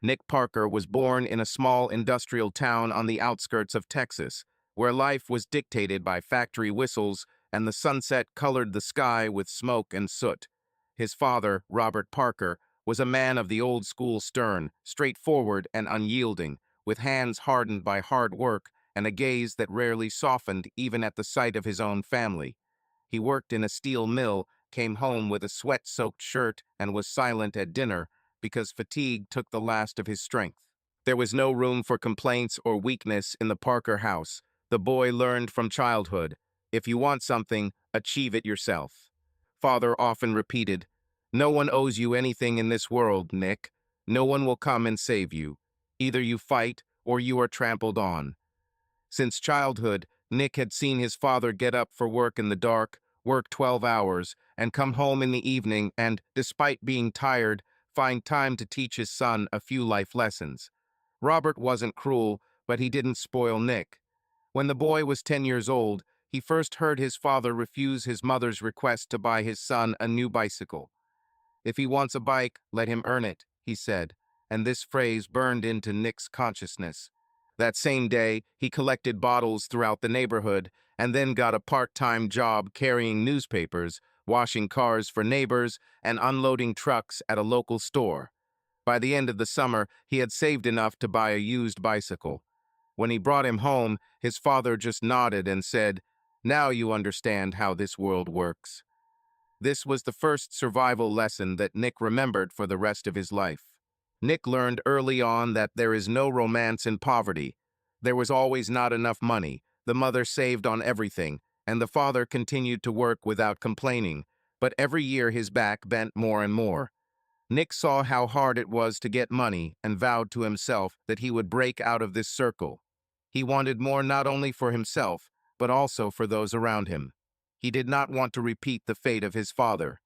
Nick Parker was born in a small industrial town on the outskirts of Texas, where life was dictated by factory whistles and the sunset colored the sky with smoke and soot. His father, Robert Parker, was a man of the old school, stern, straightforward, and unyielding, with hands hardened by hard work and a gaze that rarely softened even at the sight of his own family. He worked in a steel mill, came home with a sweat-soaked shirt, and was silent at dinner because fatigue took the last of his strength. There was no room for complaints or weakness in the Parker house. The boy learned from childhood, if you want something, achieve it yourself. Father often repeated, "No one owes you anything in this world, Nick. No one will come and save you. Either you fight or you are trampled on." Since childhood, Nick had seen his father get up for work in the dark, work 12 hours, and come home in the evening and, despite being tired, find time to teach his son a few life lessons. Robert wasn't cruel, but he didn't spoil Nick. When the boy was 10 years old, he first heard his father refuse his mother's request to buy his son a new bicycle. "If he wants a bike, let him earn it," he said, and this phrase burned into Nick's consciousness. That same day, he collected bottles throughout the neighborhood and then got a part-time job carrying newspapers, washing cars for neighbors, and unloading trucks at a local store. By the end of the summer, he had saved enough to buy a used bicycle. When he brought him home, his father just nodded and said, "Now you understand how this world works." This was the first survival lesson that Nick remembered for the rest of his life. Nick learned early on that there is no romance in poverty. There was always not enough money, the mother saved on everything, and the father continued to work without complaining, but every year his back bent more and more. Nick saw how hard it was to get money and vowed to himself that he would break out of this circle. He wanted more not only for himself, but also for those around him. He did not want to repeat the fate of his father.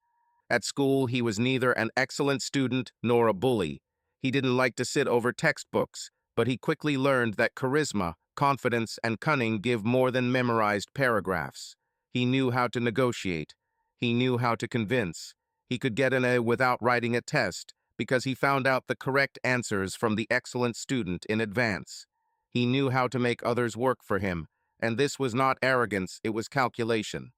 At school, he was neither an excellent student nor a bully. He didn't like to sit over textbooks, but he quickly learned that charisma, confidence, and cunning give more than memorized paragraphs. He knew how to negotiate. He knew how to convince. He could get an A without writing a test because he found out the correct answers from the excellent student in advance. He knew how to make others work for him, and this was not arrogance, it was calculation.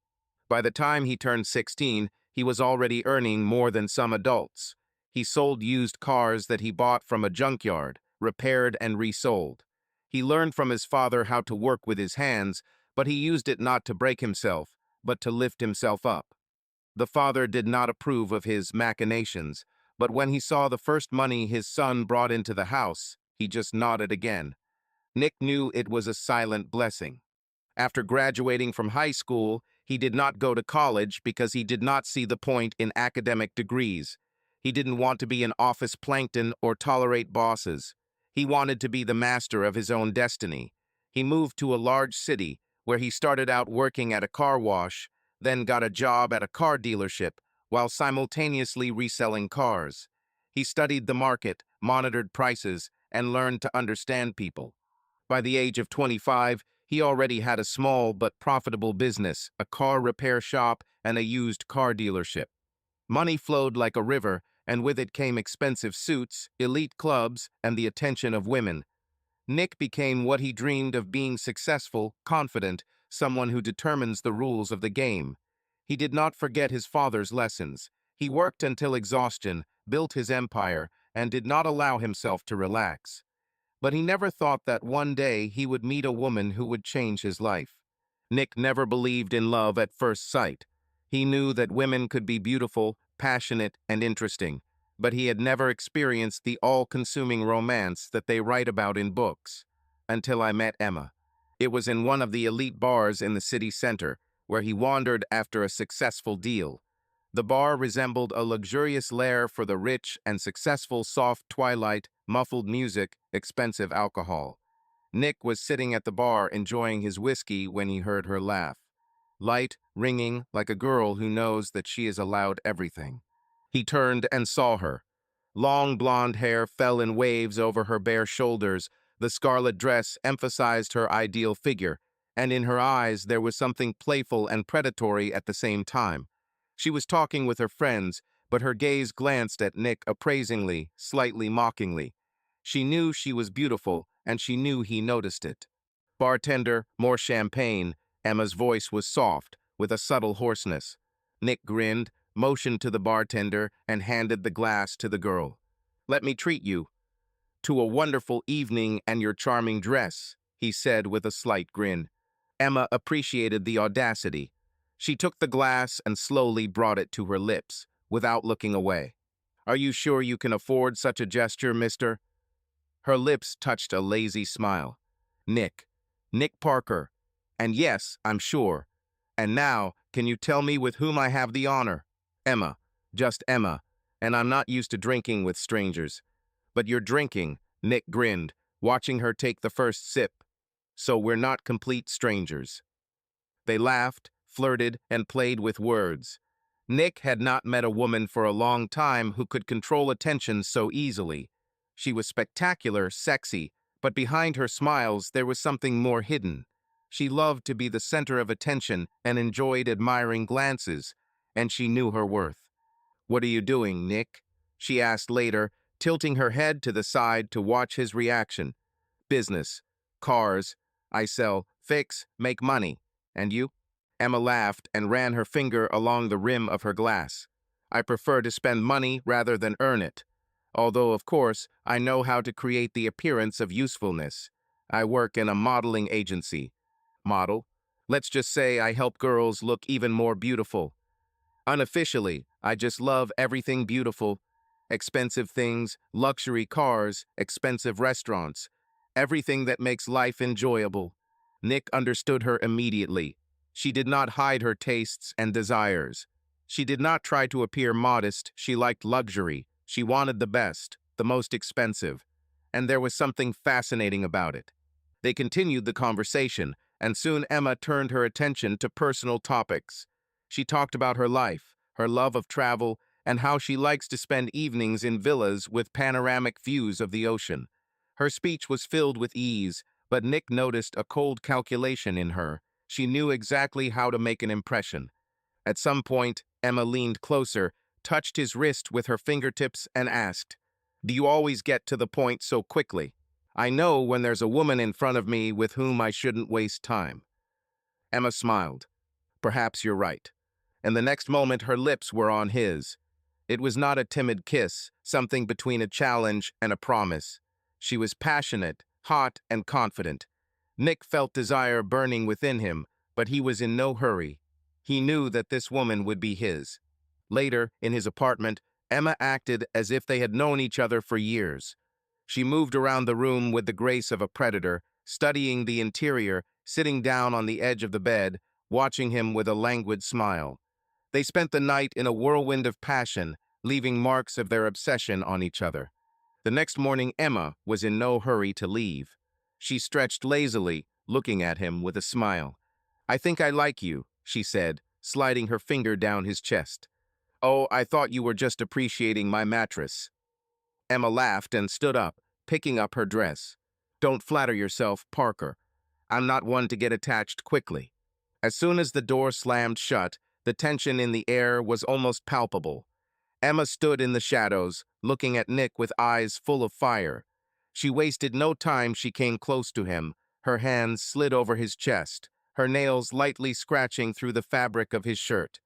By the time he turned 16, he was already earning more than some adults. He sold used cars that he bought from a junkyard, repaired and resold. He learned from his father how to work with his hands, but he used it not to break himself, but to lift himself up. The father did not approve of his machinations, but when he saw the first money his son brought into the house, he just nodded again. Nick knew it was a silent blessing. After graduating from high school, he did not go to college because he did not see the point in academic degrees. He didn't want to be an office plankton or tolerate bosses. He wanted to be the master of his own destiny. He moved to a large city where he started out working at a car wash, then got a job at a car dealership while simultaneously reselling cars. He studied the market, monitored prices, and learned to understand people. By the age of 25, he already had a small but profitable business, a car repair shop, and a used car dealership. Money flowed like a river, and with it came expensive suits, elite clubs, and the attention of women. Nick became what he dreamed of being: successful, confident, someone who determines the rules of the game. He did not forget his father's lessons. He worked until exhaustion, built his empire, and did not allow himself to relax. But he never thought that one day he would meet a woman who would change his life. Nick never believed in love at first sight. He knew that women could be beautiful, passionate, and interesting, but he had never experienced the all-consuming romance that they write about in books. Until I met Emma. It was in one of the elite bars in the city center, where he wandered after a successful deal. The bar resembled a luxurious lair for the rich and successful: soft twilight, muffled music, expensive alcohol. Nick was sitting at the bar enjoying his whiskey when he heard her laugh. Light, ringing, like a girl who knows that she is allowed everything. He turned and saw her. Long blonde hair fell in waves over her bare shoulders, the scarlet dress emphasized her ideal figure, and in her eyes there was something playful and predatory at the same time. She was talking with her friends, but her gaze glanced at Nick appraisingly, slightly mockingly. She knew she was beautiful, and she knew he noticed it. Bartender, more champagne. Emma's voice was soft, with a subtle hoarseness. Nick grinned, motioned to the bartender, and handed the glass to the girl. "Let me treat you to a wonderful evening and your charming dress," he said with a slight grin. Emma appreciated the audacity. She took the glass and slowly brought it to her lips, without looking away. "Are you sure you can afford such a gesture, mister?" Her lips touched a lazy smile. "Nick. Nick Parker. And yes, I'm sure. And now, can you tell me with whom I have the honor?" "Emma. Just Emma. And I'm not used to drinking with strangers." "But you're drinking," Nick grinned, watching her take the first sip. "So we're not complete strangers." They laughed, flirted, and played with words. Nick had not met a woman for a long time who could control attention so easily. She was spectacular, sexy, but behind her smiles there was something more hidden. She loved to be the center of attention and enjoyed admiring glances, and she knew her worth. "What are you doing, Nick?" she asked later, tilting her head to the side to watch his reaction. "Business. Cars. I sell, fix, make money. And you?" Emma laughed and ran her finger along the rim of her glass. "I prefer to spend money rather than earn it. Although, of course, I know how to create the appearance of usefulness. I work in a modeling agency." "Model?" "Let's just say I help girls look even more beautiful. Unofficially, I just love everything beautiful. Expensive things, luxury cars, expensive restaurants. Everything that makes life enjoyable." Nick understood her immediately. She did not hide her tastes and desires. She did not try to appear modest. She liked luxury. She wanted the best, the most expensive. And there was something fascinating about it. They continued the conversation, and soon Emma turned her attention to personal topics. She talked about her life, her love of travel, and how she likes to spend evenings in villas with panoramic views of the ocean. Her speech was filled with ease, but Nick noticed a cold calculation in her. She knew exactly how to make an impression. At some point, Emma leaned closer, touched his wrist with her fingertips, and asked, "Do you always get to the point so quickly? I know when there's a woman in front of me with whom I shouldn't waste time." Emma smiled. "Perhaps you're right." And the next moment her lips were on his. It was not a timid kiss, something between a challenge and a promise. She was passionate, hot, and confident. Nick felt desire burning within him, but he was in no hurry. He knew that this woman would be his. Later, in his apartment, Emma acted as if they had known each other for years. She moved around the room with the grace of a predator, studying the interior, sitting down on the edge of the bed, watching him with a languid smile. They spent the night in a whirlwind of passion, leaving marks of their obsession on each other. The next morning, Emma was in no hurry to leave. She stretched lazily, looking at him with a smile. "I think I like you," she said, sliding her finger down his chest. "Oh, I thought you were just appreciating my mattress." Emma laughed and stood up, picking up her dress. "Don't flatter yourself, Parker. I'm not one to get attached quickly." As soon as the door slammed shut, the tension in the air was almost palpable. Emma stood in the shadows, looking at Nick with eyes full of fire. She wasted no time. She came close to him. Her hands slid over his chest, her nails lightly scratching through the fabric of his shirt.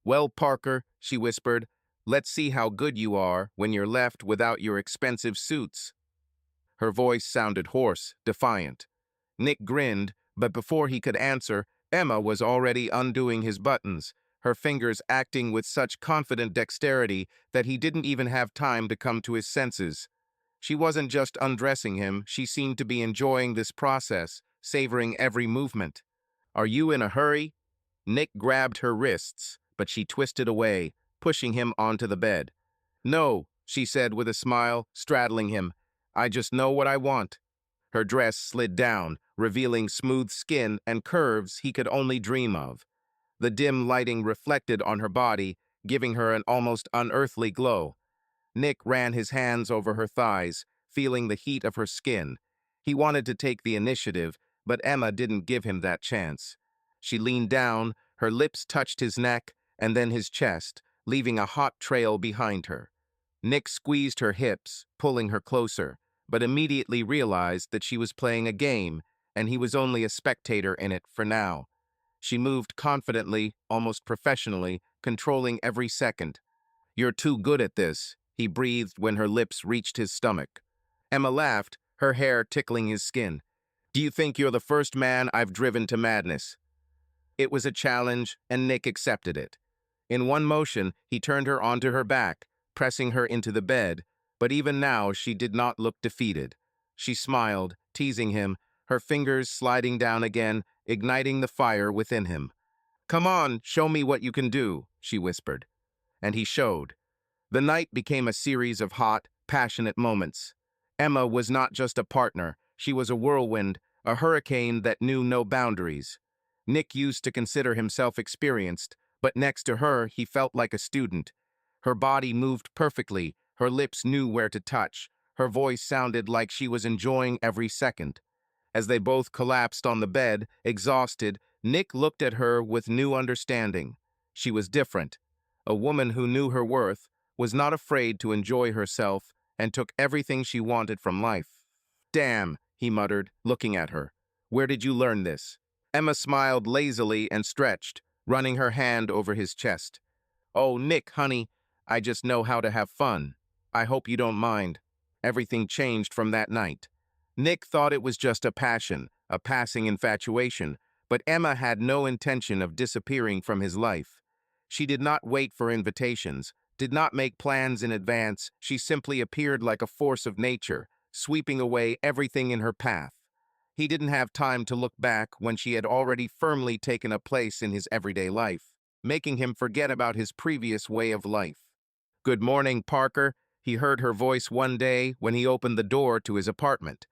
"Well, Parker," she whispered, "let's see how good you are when you're left without your expensive suits." Her voice sounded hoarse, defiant. Nick grinned, but before he could answer, Emma was already undoing his buttons, her fingers acting with such confident dexterity that he didn't even have time to come to his senses. She wasn't just undressing him, she seemed to be enjoying this process, savoring every movement. "Are you in a hurry?" Nick grabbed her wrists, but she twisted away, pushing him onto the bed. "No," she said with a smile, straddling him. "I just know what I want." Her dress slid down, revealing smooth skin and curves he could only dream of. The dim lighting reflected on her body, giving her an almost unearthly glow. Nick ran his hands over her thighs, feeling the heat of her skin. He wanted to take the initiative, but Emma didn't give him that chance. She leaned down, her lips touched his neck, and then his chest, leaving a hot trail behind her. Nick squeezed her hips, pulling her closer, but immediately realized that she was playing a game and he was only a spectator in it for now. She moved confidently, almost professionally, controlling every second. "You're too good at this," he breathed when her lips reached his stomach. Emma laughed, her hair tickling his skin. "Do you think you're the first man I've driven to madness?" It was a challenge, and Nick accepted it. In one motion, he turned her onto her back, pressing her into the bed, but even now she did not look defeated. She smiled, teasing him, her fingers sliding down again, igniting the fire within him. "Come on, show me what you can do," she whispered. And he showed. The night became a series of hot, passionate moments. Emma was not just a partner, she was a whirlwind, a hurricane that knew no boundaries. Nick used to consider himself experienced, but next to her, he felt like a student. Her body moved perfectly, her lips knew where to touch, her voice sounded like she was enjoying every second. As they both collapsed on the bed, exhausted, Nick looked at her with new understanding. She was different. A woman who knew her worth, was not afraid to enjoy herself, and took everything she wanted from life. "Damn," he muttered, looking at her. "Where did you learn this?" Emma smiled lazily and stretched, running her hand over his chest. "Oh, Nick, honey, I just know how to have fun. I hope you don't mind." Everything changed from that night. Nick thought it was just a passion, a passing infatuation, but Emma had no intention of disappearing from his life. She did not wait for invitations, did not make plans in advance. She simply appeared like a force of nature, sweeping away everything in her path. He didn't have time to look back when she had already firmly taken a place in his everyday life, making him forget about his previous way of life. "Good morning, Parker," he heard her voice one day when he opened the door to his apartment.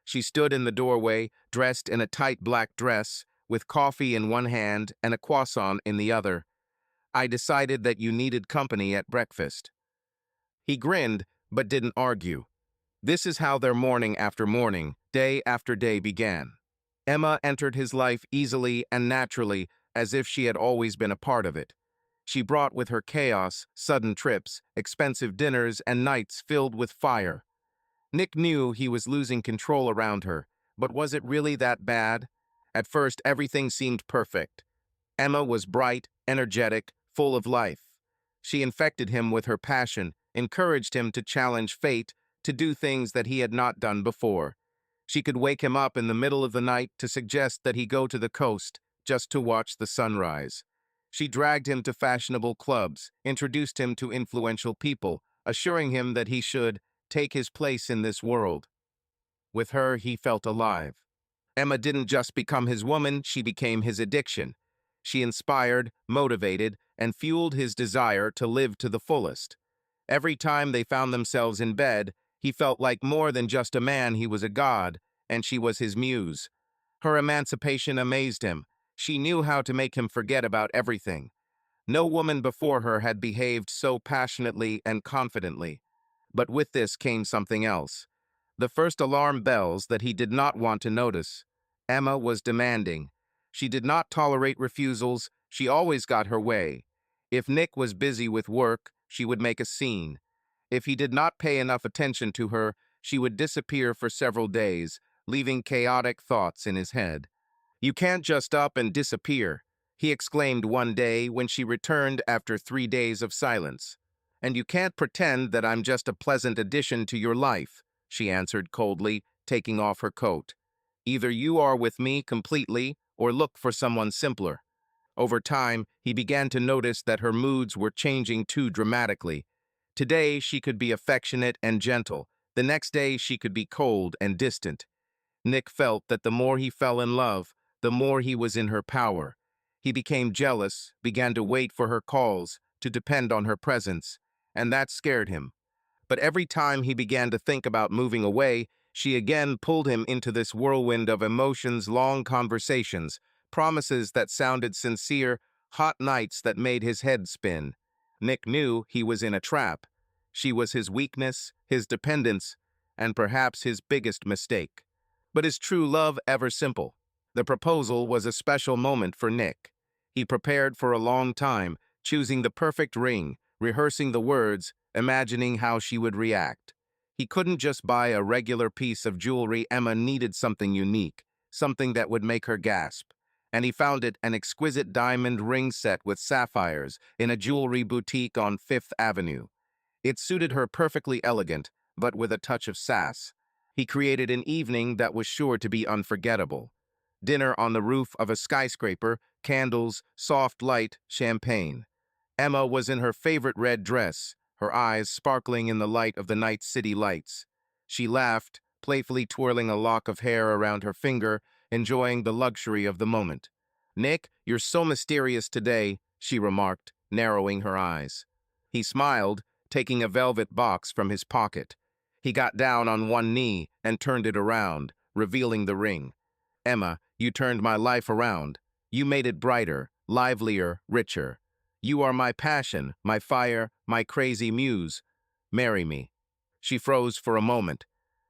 She stood in the doorway, dressed in a tight black dress, with coffee in one hand and a croissant in the other. "I decided that you needed company at breakfast." He grinned, but didn't argue. This is how their morning after morning, day after day began. Emma entered his life easily and naturally, as if she had always been a part of it. She brought with her chaos, sudden trips, expensive dinners, and nights filled with fire. Nick knew he was losing control around her, but was it really that bad? At first, everything seemed perfect. Emma was bright, energetic, full of life. She infected him with her passion, encouraged him to challenge fate, to do things that he had not done before. She could wake him up in the middle of the night to suggest that he go to the coast just to watch the sunrise. She dragged him to fashionable clubs, introduced him to influential people, assuring him that he should take his place in this world. With her, he felt alive. Emma didn't just become his woman, she became his addiction. She inspired, motivated, and fueled his desire to live to the fullest. Every time they found themselves in bed, he felt like more than just a man, he was a god, and she was his muse. Her emancipation amazed him. She knew how to make him forget about everything. No woman before her had behaved so passionately and confidently. But with this came something else. The first alarm bells that he did not want to notice. Emma was demanding. She did not tolerate refusals. She always got her way. If Nick was busy with work, she would make a scene. If he did not pay enough attention to her, she would disappear for several days, leaving chaotic thoughts in his head. "You can't just up and disappear," he exclaimed one day when she returned after 3 days of silence. "And you can't pretend that I'm just a pleasant addition to your life," she answered coldly, taking off her coat. "Either you are with me completely or look for someone simpler." Over time, he began to notice that her moods were changing too dramatically. Today, she could be affectionate and gentle. The next day, she could be cold and distant. Nick felt that the more he fell in love, the more he was in her power. He became jealous, began to wait for her calls, to depend on her presence, and that scared him. But every time he began to think about moving away, she again pulled him into this whirlwind of emotions, long conversations, promises that sounded sincere, hot nights that made his head spin. Nick knew he was in a trap. She was his weakness, his dependence, and perhaps his biggest mistake. But is true love ever simple? The proposal was a special moment for Nick. He prepared for a long time, choosing the perfect ring, rehearsing the words, imagining how she would react. He couldn't just buy a regular piece of jewelry. Emma needed something unique, something that would make her gasp. And he found it, an exquisite diamond ring set with sapphires in a jewelry boutique on Fifth Avenue. It suited her perfectly, elegant, but with a touch of sass. He created an evening that was sure to be unforgettable. Dinner on the roof of a skyscraper, candles, soft light, champagne. Emma was in her favorite red dress, her eyes sparkling in the light of the night city lights. She laughed, playfully twirling a lock of hair around her finger, enjoying the luxury of the moment. "Nick, you're so mysterious today," she remarked, narrowing her eyes. He smiled, taking a velvet box from his pocket. He got down on one knee and turned it around, revealing the ring. "Emma, you turned my life around. You made it brighter, livelier, richer. You are my passion, my fire, my crazy muse. Marry me." She froze for a moment.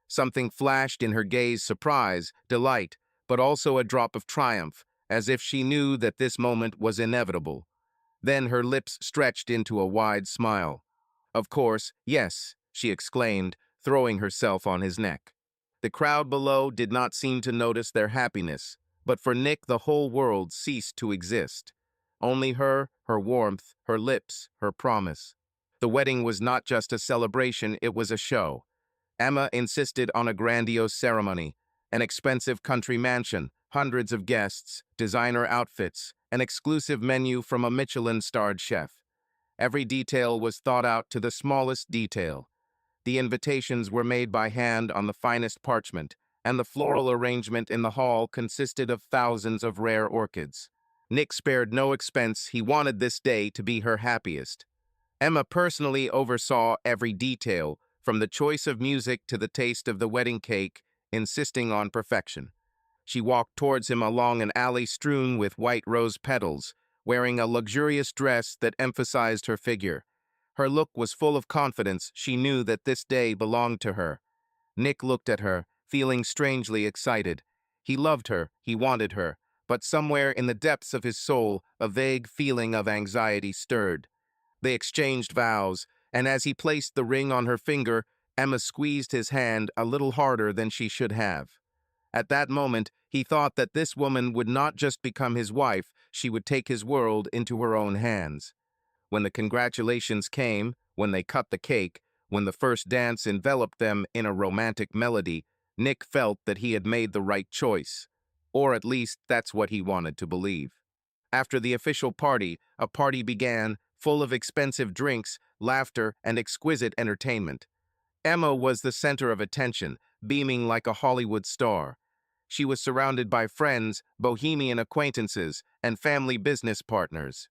Something flashed in her gaze, surprise, delight, but also a drop of triumph, as if she knew that this moment was inevitable. Then her lips stretched into a wide smile. "Of course, yes," she exclaimed, throwing herself on his neck. The crowd below did not seem to notice their happiness, but for Nick the whole world ceased to exist. Only her, her warmth, her lips, her promise. The wedding was not just a celebration, it was a show. Emma insisted on a grandiose ceremony, an expensive country mansion, hundreds of guests, designer outfits, an exclusive menu from a Michelin-starred chef. Every detail was thought out to the smallest detail. The invitations were made by hand on the finest parchment, and the floral arrangement in the hall consisted of thousands of rare orchids. Nick spared no expense. He wanted this day to be her happiest. Emma personally oversaw every detail, from the choice of music to the taste of the wedding cake, insisting on perfection. She walked towards him along an alley strewn with white rose petals, wearing a luxurious dress that emphasized her figure. Her look was full of confidence. She knew that this day belonged to her. Nick looked at her, feeling strangely excited. He loved her, he wanted her, but somewhere in the depths of his soul, a vague feeling of anxiety stirred. They exchanged vows, and as he placed the ring on her finger, Emma squeezed his hand a little harder than she should have. At that moment, he thought that this woman would not just become his wife, she would take his world into her own hands. When the congratulations came, when they cut the cake, when the first dance enveloped them in a romantic melody, Nick felt that he had made the right choice. Or at least that's what he wanted to believe. After the official party, a party began, full of expensive drinks, laughter, and exquisite entertainment. Emma was the center of attention, beaming like a Hollywood star. She was surrounded by friends, bohemian acquaintances, and family business partners.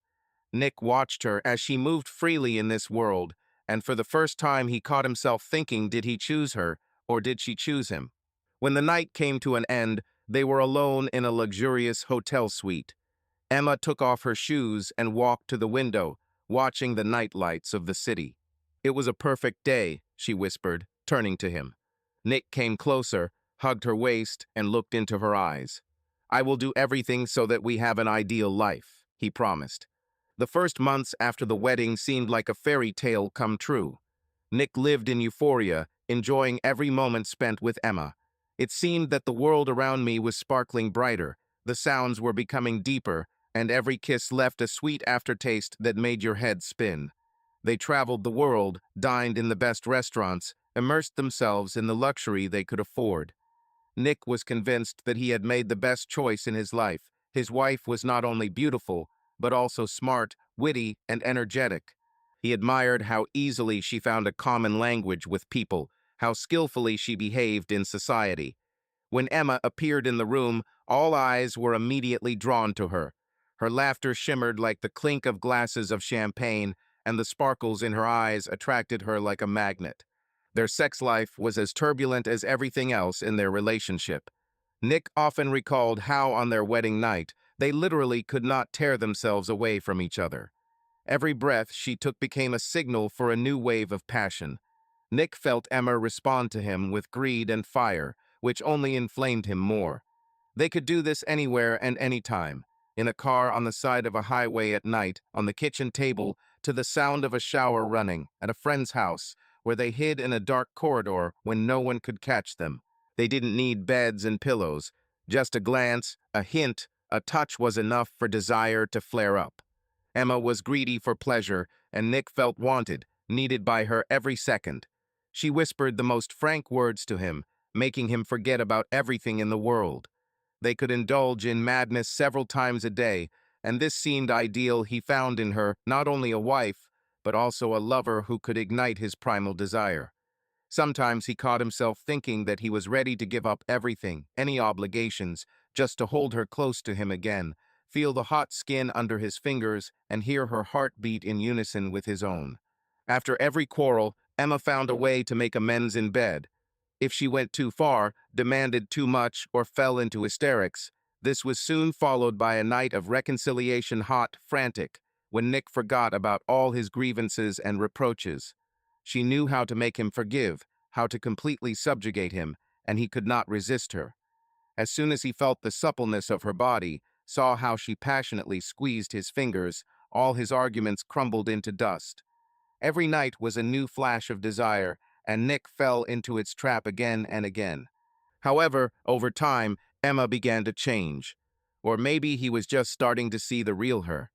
Nick watched her as she moved freely in this world, and for the first time he caught himself thinking, did he choose her, or did she choose him? When the night came to an end, they were alone in a luxurious hotel suite. Emma took off her shoes and walked to the window, watching the night lights of the city. "It was a perfect day," she whispered, turning to him. Nick came closer, hugged her waist, and looked into her eyes. "I will do everything so that we have an ideal life," he promised. The first months after the wedding seemed like a fairy tale come true. Nick lived in euphoria, enjoying every moment spent with Emma. It seemed that the world around me was sparkling brighter, the sounds were becoming deeper, and every kiss left a sweet aftertaste that made your head spin. They traveled the world, dined in the best restaurants, immersed themselves in the luxury they could afford. Nick was convinced that he had made the best choice in his life. His wife was not only beautiful, but also smart, witty, and energetic. He admired how easily she found a common language with people, how skillfully she behaved in society. When Emma appeared in the room, all eyes were immediately drawn to her. Her laughter shimmered like the clink of glasses of champagne, and the sparkles in her eyes attracted her like a magnet. Their sex life was as turbulent as everything else in their relationship. Nick often recalled how on their wedding night, they literally could not tear themselves away from each other. Every breath she took became a signal for a new wave of passion. Nick felt Emma respond to him with greed and fire, which only inflamed him more. They could do this anywhere and anytime, in a car on the side of a highway at night, on the kitchen table, to the sound of a shower running, at a friend's house, where they hid in a dark corridor when no one could catch them. They didn't need beds and pillows. Just a glance, a hint, a touch was enough for desire to flare up. Emma was greedy for pleasure, and Nick felt wanted, needed by her every second. She whispered the most frank words to him, making him forget about everything in the world. They could indulge in madness several times a day, and this seemed ideal. He found in her not only a wife, but also a lover who could ignite his primal desire. Sometimes he caught himself thinking that he was ready to give up everything, any obligations, just to hold her close to him again, feel the hot skin under his fingers, and hear her heart beat in unison with his own. After every quarrel, Emma found a way to make amends in bed. If she went too far, demanded too much, or fell into hysterics, this was soon followed by a night of reconciliation, hot, frantic, when Nick forgot about all his grievances and reproaches. She knew how to make him forgive, how to completely subjugate him, and he could not resist her. As soon as he felt the suppleness of her body, saw how she passionately squeezed his fingers, all his arguments crumbled into dust. Every night was a new flash of desire, and Nick fell into its trap again and again. However, over time, Emma began to change. Or maybe he was just starting to see the real her.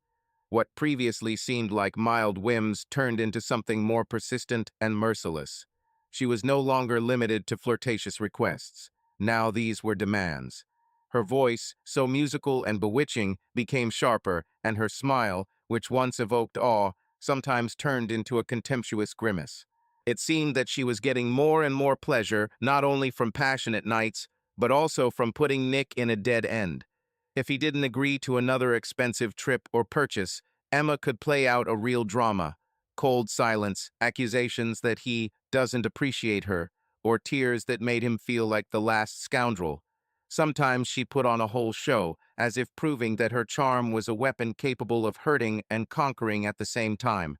What previously seemed like mild whims turned into something more persistent and merciless. She was no longer limited to flirtatious requests. Now these were demands. Her voice, so musical and bewitching, became sharper, and her smile, which once evoked awe, sometimes turned into a contemptuous grimace. It seemed that she was getting more and more pleasure, not only from passionate nights, but also from putting Nick in a dead end. If he didn't agree to another expensive trip or purchase, Emma could play out a real drama. Cold silence, accusations that he doesn't appreciate her, or tears that made him feel like the last scoundrel. Sometimes she put on a whole show, as if proving that her charm was a weapon capable of hurting and conquering at the same time.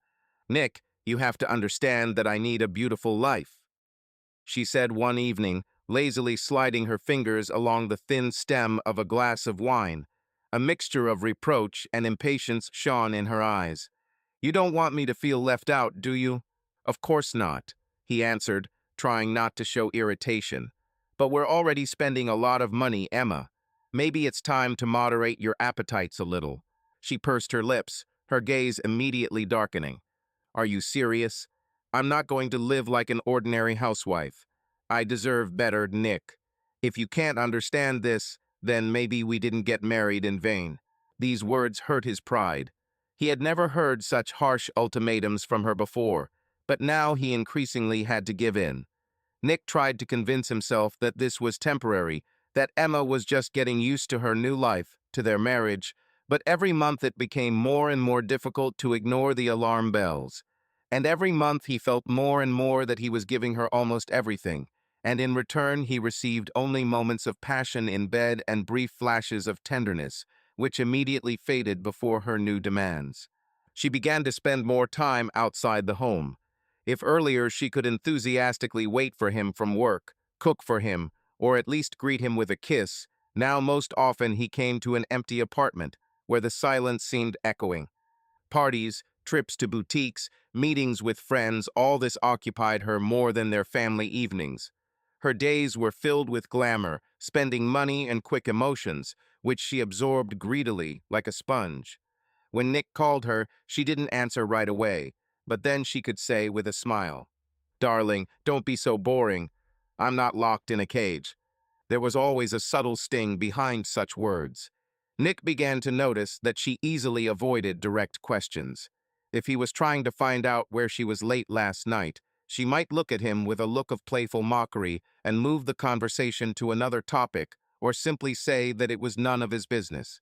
"Nick, you have to understand that I need a beautiful life," she said one evening, lazily sliding her fingers along the thin stem of a glass of wine. A mixture of reproach and impatience shone in her eyes. "You don't want me to feel left out, do you?" "Of course not," he answered, trying not to show irritation. "But we're already spending a lot of money, Emma. Maybe it's time to moderate your appetites a little." She pursed her lips, her gaze immediately darkening. "Are you serious? I'm not going to live like an ordinary housewife. I deserve better, Nick. If you can't understand this, then maybe we didn't get married in vain." These words hurt his pride. He had never heard such harsh ultimatums from her before, but now he increasingly had to give in. Nick tried to convince himself that this was temporary, that Emma was just getting used to her new life, to their marriage, but every month it became more and more difficult to ignore the alarm bells. And every month he felt more and more that he was giving her almost everything, and in return he received only moments of passion in bed and brief flashes of tenderness, which immediately faded before her new demands. She began to spend more time outside the home. If earlier she could enthusiastically wait for him from work, cook for him, or at least greet him with a kiss, now most often he came to an empty apartment, where the silence seemed echoing. Parties, trips to boutiques, meetings with friends, all this occupied her more than their family evenings. Her days were filled with glamour, spending money and quick emotions, which she absorbed greedily like a sponge. When Nick called her, she didn't answer right away, but then she could say with a smile, "Darling, don't be so boring. I'm not locked in a cage." There was always a subtle sting behind such words. Nick began to notice that she easily avoided direct questions. If he was trying to find out where she was late last night, she might look at him with a look of playful mockery and move the conversation to another topic, or simply say that it was none of his business.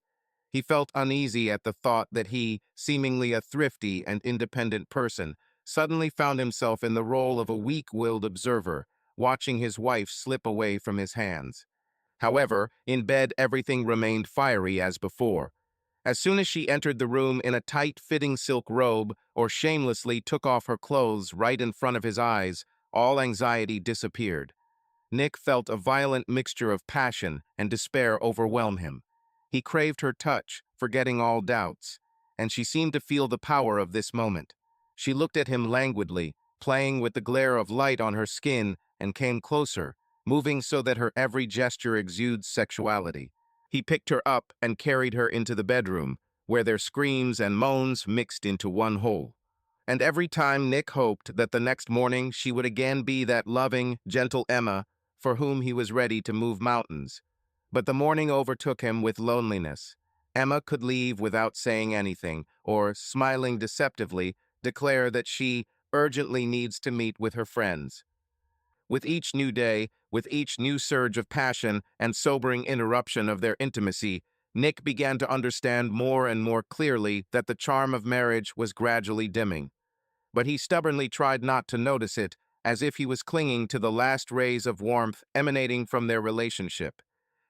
He felt uneasy at the thought that he, seemingly a thrifty and independent person, suddenly found himself in the role of a weak-willed observer, watching his wife slip away from his hands. However, in bed everything remained fiery as before. As soon as she entered the room in a tight-fitting silk robe or shamelessly took off her clothes right in front of his eyes, all anxiety disappeared. Nick felt a violent mixture of passion and despair overwhelm him. He craved her touch, forgetting all doubts, and she seemed to feel the power of this moment. She looked at him languidly, playing with the glare of light on her skin, and came closer, moving so that her every gesture exudes sexuality. He picked her up and carried her into the bedroom, where their screams and moans mixed into one whole. And every time Nick hoped that the next morning she would again be that loving, gentle Emma for whom he was ready to move mountains. But the morning overtook him with loneliness. Emma could leave without saying anything, or, smiling deceptively, declare that she urgently needs to meet with her friends. With each new day, with each new surge of passion and sobering interruption of their intimacy, Nick began to understand more and more clearly that the charm of marriage was gradually dimming. But he stubbornly tried not to notice it, as if he was clinging to the last rays of warmth emanating from their relationship.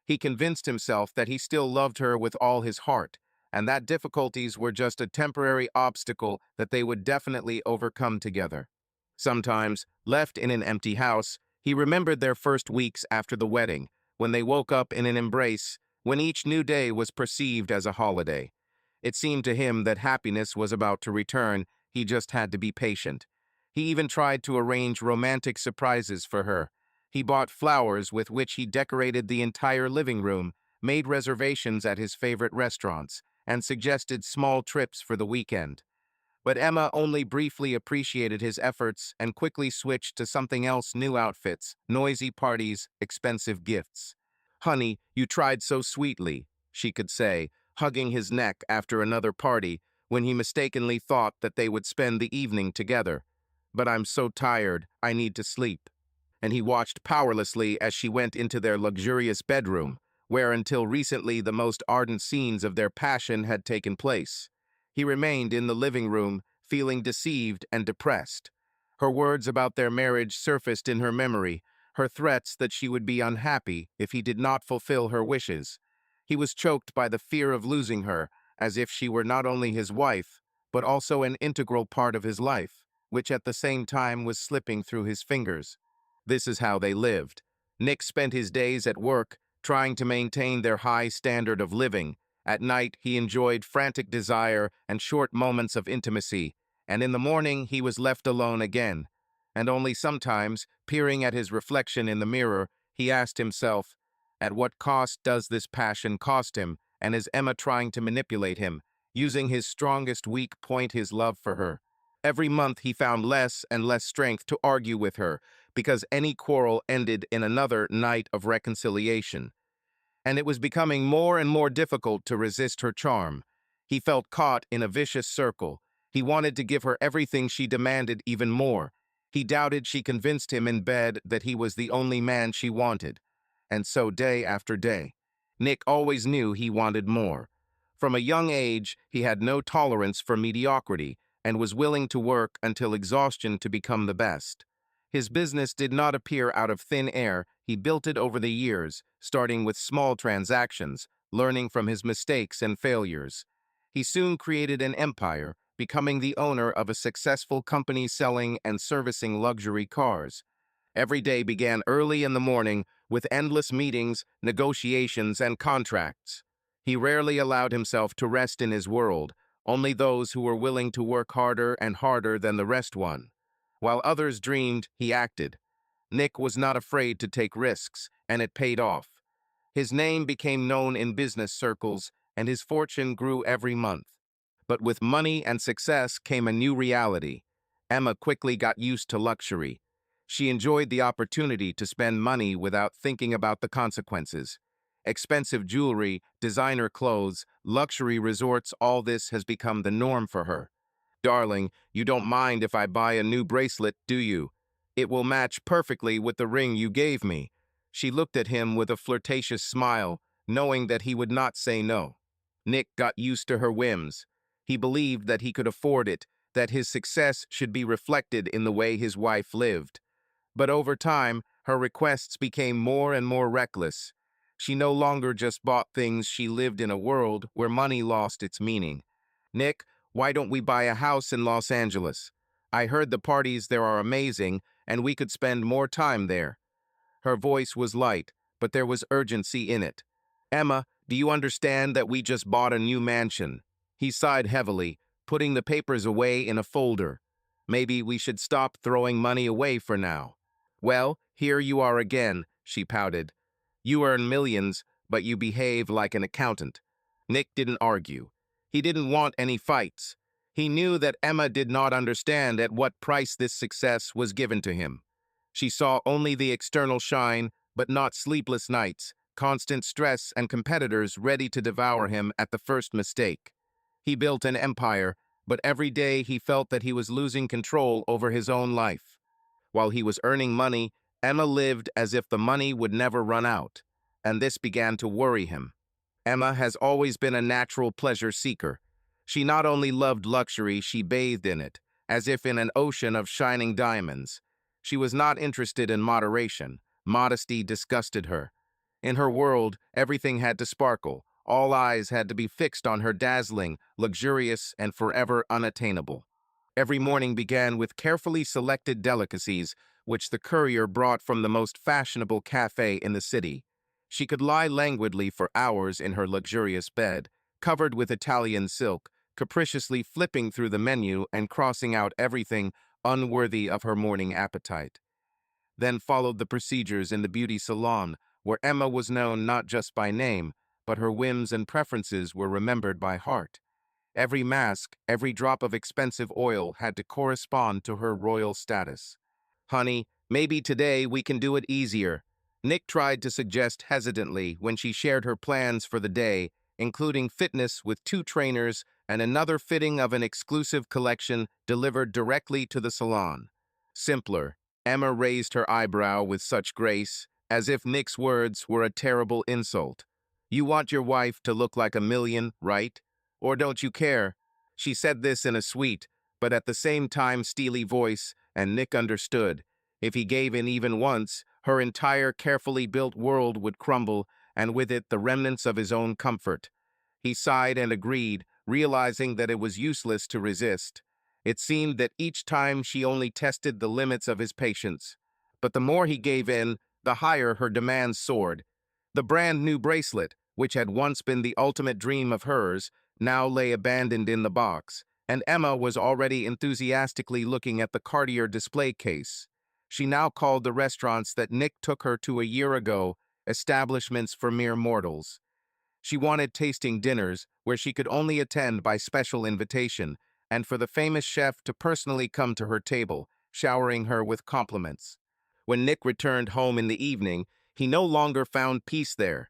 He convinced himself that he still loved her with all his heart, and that difficulties were just a temporary obstacle that they would definitely overcome together. Sometimes, left in an empty house, he remembered their first weeks after the wedding, when they woke up in an embrace, when each new day was perceived as a holiday. It seemed to him that happiness was about to return. He just had to be patient. He even tried to arrange romantic surprises for her. He bought flowers with which he decorated the entire living room, made reservations at his favorite restaurants, and suggested small trips for the weekend. But Emma only briefly appreciated his efforts and quickly switched to something else: new outfits, noisy parties, expensive gifts. "Honey, you tried so sweetly," she could say, hugging his neck after another party, when he mistakenly thought that they would spend the evening together. "But I'm so tired, I need to sleep." And he watched powerlessly as she went into their luxurious bedroom, where until recently the most ardent scenes of their passion had taken place. He remained in the living room, feeling deceived and depressed. Her words about their marriage surfaced in her memory, her threats that she would be unhappy if he did not fulfill her wishes. He was choked by the fear of losing her, as if she were not only his wife, but also an integral part of his life, which at the same time was slipping through his fingers. This is how they lived. Nick spent his days at work, trying to maintain their high standard of living. At night, he enjoyed frantic desire and short moments of intimacy, and in the morning he was left alone again. And only sometimes, peering at his reflection in the mirror, he asked himself, at what cost does this passion cost him, and is Emma trying to manipulate him, using his strongest weak point, his love for her? Every month he found less and less strength to argue with her, because any quarrel ended in another night of reconciliation. And it was becoming more and more difficult to resist her charm. He felt caught in a vicious circle. He wanted to give her everything she demanded, even more. He doubted she convinced him in bed that he was the only man she wanted. And so day after day, Nick always knew he wanted more. From a young age, he had no tolerance for mediocrity and was willing to work until exhaustion to become the best. His business did not appear out of thin air. He built it over the years, starting with small transactions, learning from his mistakes and failures. He soon created an empire, becoming the owner of a successful company selling and servicing luxury cars. Every day began early in the morning with endless meetings, negotiations, and contracts. He rarely allowed himself to rest in his world. Only those who were willing to work harder and harder than the rest won. While others dreamed, he acted. Nick was not afraid to take risks, and it paid off. His name became known in business circles, and his fortune grew every month. But with money and success came a new reality. Emma quickly got used to luxury. She enjoyed the opportunity to spend money without thinking about the consequences. Expensive jewelry, designer clothes, luxury resorts, all this has become the norm for her. "Darling, you don't mind if I buy a new bracelet, do you? It will match perfectly with the ring you gave me." She looked at him with a flirtatious smile, knowing that he would not say no. Nick got used to her whims. He believed that he could afford it, that his success should be reflected in the way his wife lived. But over time, her requests became more and more reckless. She no longer just bought things, she lived in a world where money lost its meaning. "Nick, why don't we buy a house in Los Angeles? I heard the parties there are amazing, and we could spend more time there." Her voice was light, but there was urgency in it. "Emma, do you understand that we just bought a new mansion?" He sighed heavily, putting the papers away in a folder. Maybe we should stop throwing money away for now. Well, here you are again, she pouted. You earn millions, but you behave like an accountant. Nick didn't argue. He didn't want any fights. He knew that Emma did not understand at what price this success was given to him. She saw only the external shine, but not sleepless nights, constant stress, and competitors ready to devour him at the first mistake. He built an empire, but every day he felt that he was losing control over his own life. While he was earning money, Emma lived as if the money would never run out, and this began to worry him. Emma has always been a natural pleasure seeker. She not only loved luxury, she bathed in it, as if in an ocean of shining diamonds. She was not interested in moderation. Modesty disgusted her. In her world, everything had to sparkle. All eyes had to be fixed on her dazzling, luxurious, and forever unattainable. Every morning began with carefully selected delicacies, which the courier brought from the most fashionable cafe in the city. She could lie languidly for hours in her luxurious bed, covered with Italian silk, capriciously flipping through the menu and crossing out everything unworthy of her morning appetite. Then followed the procedures in the beauty salon, where Emma was known not just by name, but her whims and preferences were remembered by heart. Every mask, every drop of expensive oil had to correspond to her royal status. Honey, maybe today we can do it easier. Nick tried to suggest hesitantly when she shared her plans for the day, including fitness with 2 trainers and another fitting of an exclusive collection delivered directly to the salon. Simpler. Emma raised her eyebrow with such grace, as if Nick's words were a terrible insult. You want your wife to look like a million, right? Or don't you care? She said this in a sweet, but at the same time steely voice, and Nick understood. If he gave in even once, her entire carefully built world would crumble, and with it the remnants of his own comfort. He sighed and agreed, realizing that it was useless to resist. It seemed that each time she only tested the limits of his patience. But the more he gave in, the higher her demands soared. The brand new bracelet, which had once been the ultimate dream of hers, now lay abandoned in the box, and Emma was already enthusiastically looking at the Cartier display case. She now called the restaurants that Nick took her to a year ago establishments for mere mortals. She wanted tasting dinners where she could only attend by special invitation, and for the famous chef to personally come to her table, showering her with compliments. When Nick returned home in the evening, he no longer found peace there.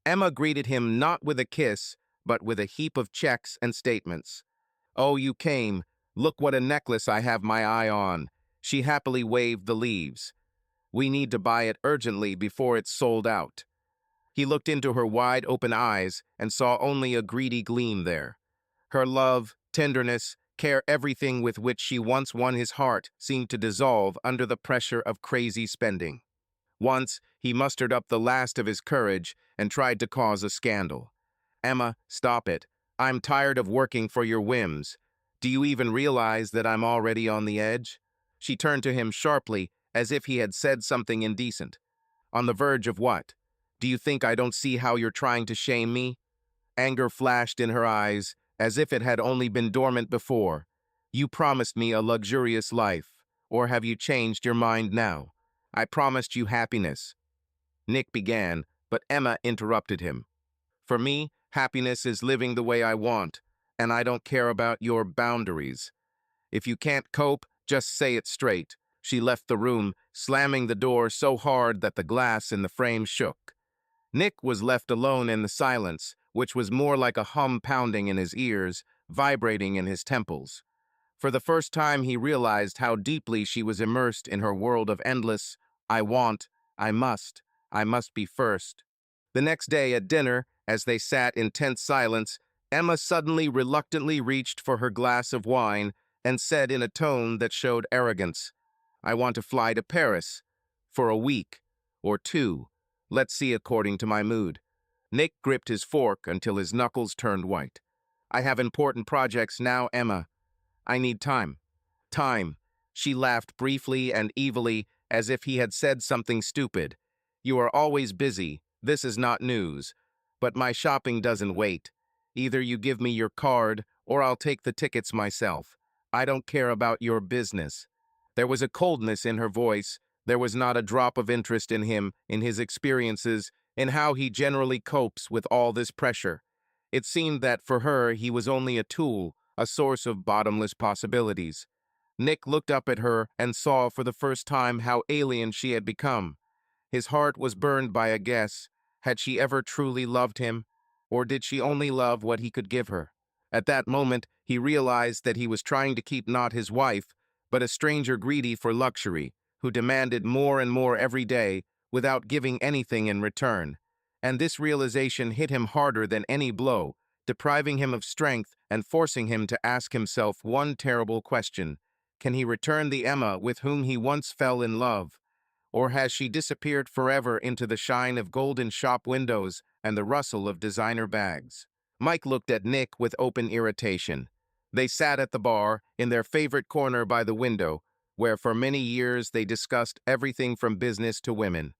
Emma greeted him not with a kiss, but with a heap of checks and statements. Oh, you came. Look what a necklace I have my eye on. She happily waved the leaves. We need to buy it urgently before it's sold out. He looked into her wide-open eyes and saw only a greedy gleam there. Her love, tenderness, care, everything with which she once won his heart seemed to dissolve under the pressure of crazy spending. Once, he mustered up the last of his courage and tried to cause a scandal. Emma, stop it. I'm tired of working for your whims. Do you even realize that I'm already on the edge? She turned to him sharply, as if he had said something indecent. On the verge of what? Do you think I don't see how you're trying to shame me? Anger flashed in her eyes, as if it had only been dormant before. You promised me a luxurious life, or have you changed your mind now? I promised you happiness. Nick began, but Emma interrupted him. For me, happiness is living the way I want, and I don't care about your boundaries. If you can't cope, just say it straight. She left the room, slamming the door so hard that the glass in the frame shook. Nick was left alone in the silence, which was more like a hum pounding in his ears, vibrating in his temples. For the first time he realized how deeply she was immersed in her world of endless, I want, I must be first. The next day at dinner, as they sat in tense silence, Emma suddenly reluctantly reached for her glass of wine and said in a tone that showed arrogance, I want to fly to Paris. For a week. Or 2. Let's see according to my mood. Nick gripped his fork until his knuckles turned white. I have important projects now, Emma. I need time. Time. She laughed briefly and evilly, as if he had said something stupid. You are always busy. This is not news. But my shopping doesn't wait. Either you give me your card, or I'll take the tickets myself. I don't care about your business." There was a coldness in her voice. There was not a drop of interest in him, in his experiences, in how he generally copes with all this pressure. It seemed that for her he was only a tool, a source of bottomless possibilities. Nick looked up at her and saw for the first time how alien she had become. His heart was burned by a guess. Had she ever truly loved him? Or did she only love what he could give her? At that moment, he realized that he was trying to keep not his wife, but a stranger greedy for luxury, who demanded more and more every day without giving anything in return. And this realization hit him harder than any blow, depriving him of strength and forcing him to ask himself one terrible question. Can he return the Emma with whom he once fell in love? Or has she disappeared forever into the shine of golden shop windows and the rustle of designer bags? Mike looked at Nick with open irritation. They sat at the bar, in their favorite corner by the window, where for many years they discussed everything from business to women.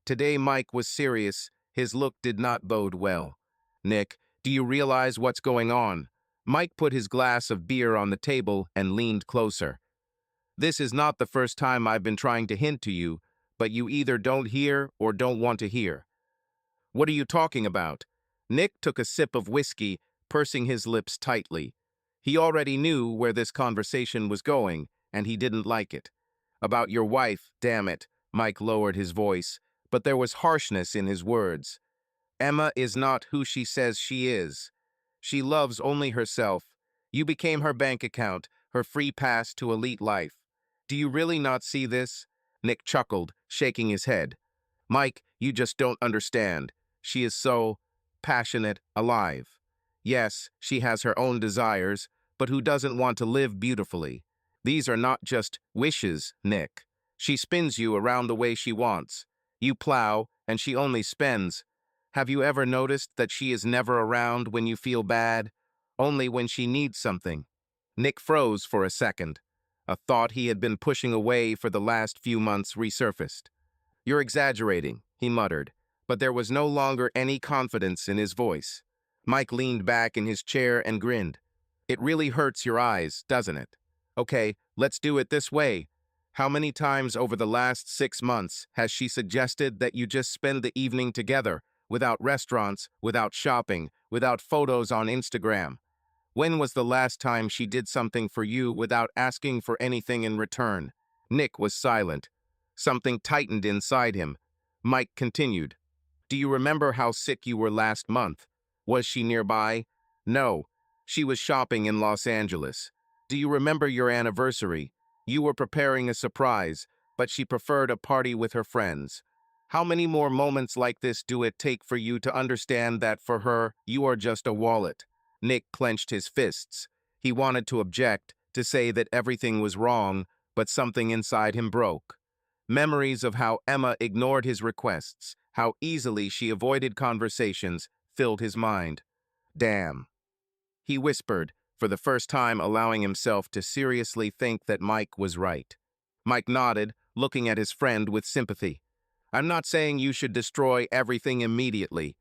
Today Mike was serious. His look did not bode well. "Nick, do you realize what's going on?" Mike put his glass of beer on the table and leaned closer. "This is not the first time I've been trying to hint to you, but you either don't hear or don't want to hear." "What are you talking about?" Nick took a sip of whiskey, pursing his lips tightly. He already knew where this conversation was going, and he didn't like it. "About your wife, damn it." Mike lowered his voice, but there was harshness in his words. "Emma is not who she says she is. She loves only herself. You became her bank account, her free pass to elite life. Do you really not see this?" Nick chuckled, shaking his head. "Mike, you just don't understand. She is so passionate, alive. Yes, she has her own desires, but who doesn't want to live beautifully? These are not just wishes, Nick. She spins you around the way she wants. You plow, and she only spends. Have you ever noticed that she is never around when you feel bad? Only when she needs something?" Nick froze for a second. A thought he had been pushing away for the last few months resurfaced. "You're exaggerating," he muttered, but there was no longer any confidence in his voice. Mike leaned back in his chair and grinned. "It really hurts your eyes, doesn't it? Okay, let's do it this way. How many times over the last 6 months has she suggested that you just spend the evening together, without restaurants, without shopping, without photos on Instagram? When was the last time she did something for you without asking for anything in return?" Nick was silent. Something tightened inside him. Mike continued. "Do you remember how sick you were last month? Was she nearby?" "No. She was shopping in Los Angeles." "Do you remember your anniversary? You were preparing a surprise, but she preferred a party with her friends. How many more moments like this do it take for you to understand that for her, you are just a wallet?" Nick clenched his fists. He wanted to object, to say that everything was wrong, but something inside him broke. Memories of how Emma ignored his requests, how easily she avoided conversations, filled his mind. "Damn," he whispered, for the first time allowing himself to seriously think that Mike was right. Mike nodded, looking at his friend with sympathy. "I'm not saying you should destroy everything immediately.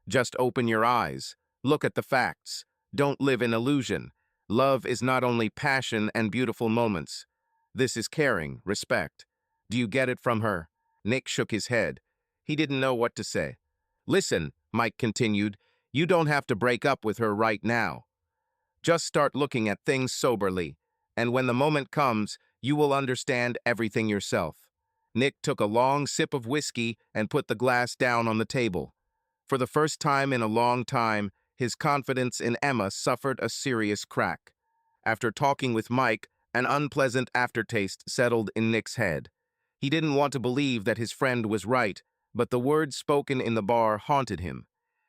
Just open your eyes. Look at the facts. Don't live in illusion. Love is not only passion and beautiful moments. This is caring, respect. Do you get it from her?" Nick shook his head. He didn't know what to say. "Listen," Mike continued, "you don't have to break up with her right now. Just start looking at things soberly, and when the moment comes, you will understand everything yourself." Nick took a long sip of whiskey and put the glass down on the table. For the first time in a long time, his confidence in Emma suffered a serious crack. After talking with Mike, an unpleasant aftertaste settled in Nick's head. He didn't want to believe that his friend was right, but the words spoken in the bar haunted him.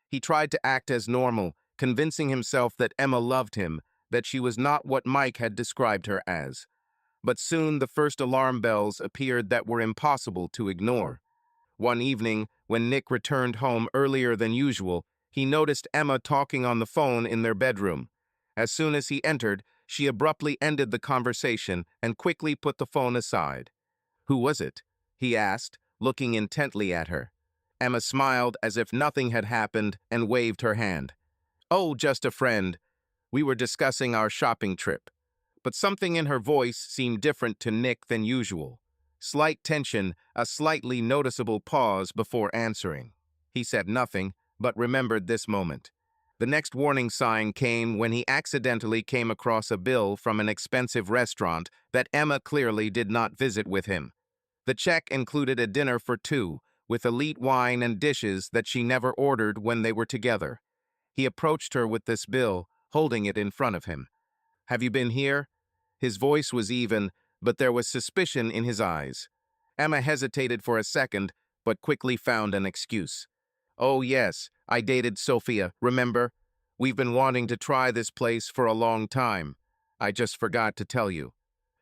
He tried to act as normal, convincing himself that Emma loved him, that she was not what Mike had described her as. But soon the first alarm bells appeared that were impossible to ignore. One evening, when Nick returned home earlier than usual, he noticed Emma talking on the phone in their bedroom. As soon as he entered, she abruptly ended the conversation and quickly put the phone aside. "Who was it?" he asked, looking intently at her. Emma smiled as if nothing had happened and waved her hand. "Oh, just a friend. We were discussing our shopping trip." but something in her voice seemed different to Nick than usual. Slight tension, a slightly noticeable pause before answering. He said nothing, but remembered this moment. The next warning sign came when he accidentally came across a bill from an expensive restaurant that Emma clearly did not visit with him. The check included a dinner for two, with elite wine and dishes that she never ordered when they were together. He approached her with this bill, holding it in front of him. "Have you been here?" His voice was even, but there was suspicion in his eyes. Emma hesitated for a second, but quickly found an excuse. "Oh yes, I dated Sophia, remember? We've been wanting to try this place for a long time. I just forgot to tell you."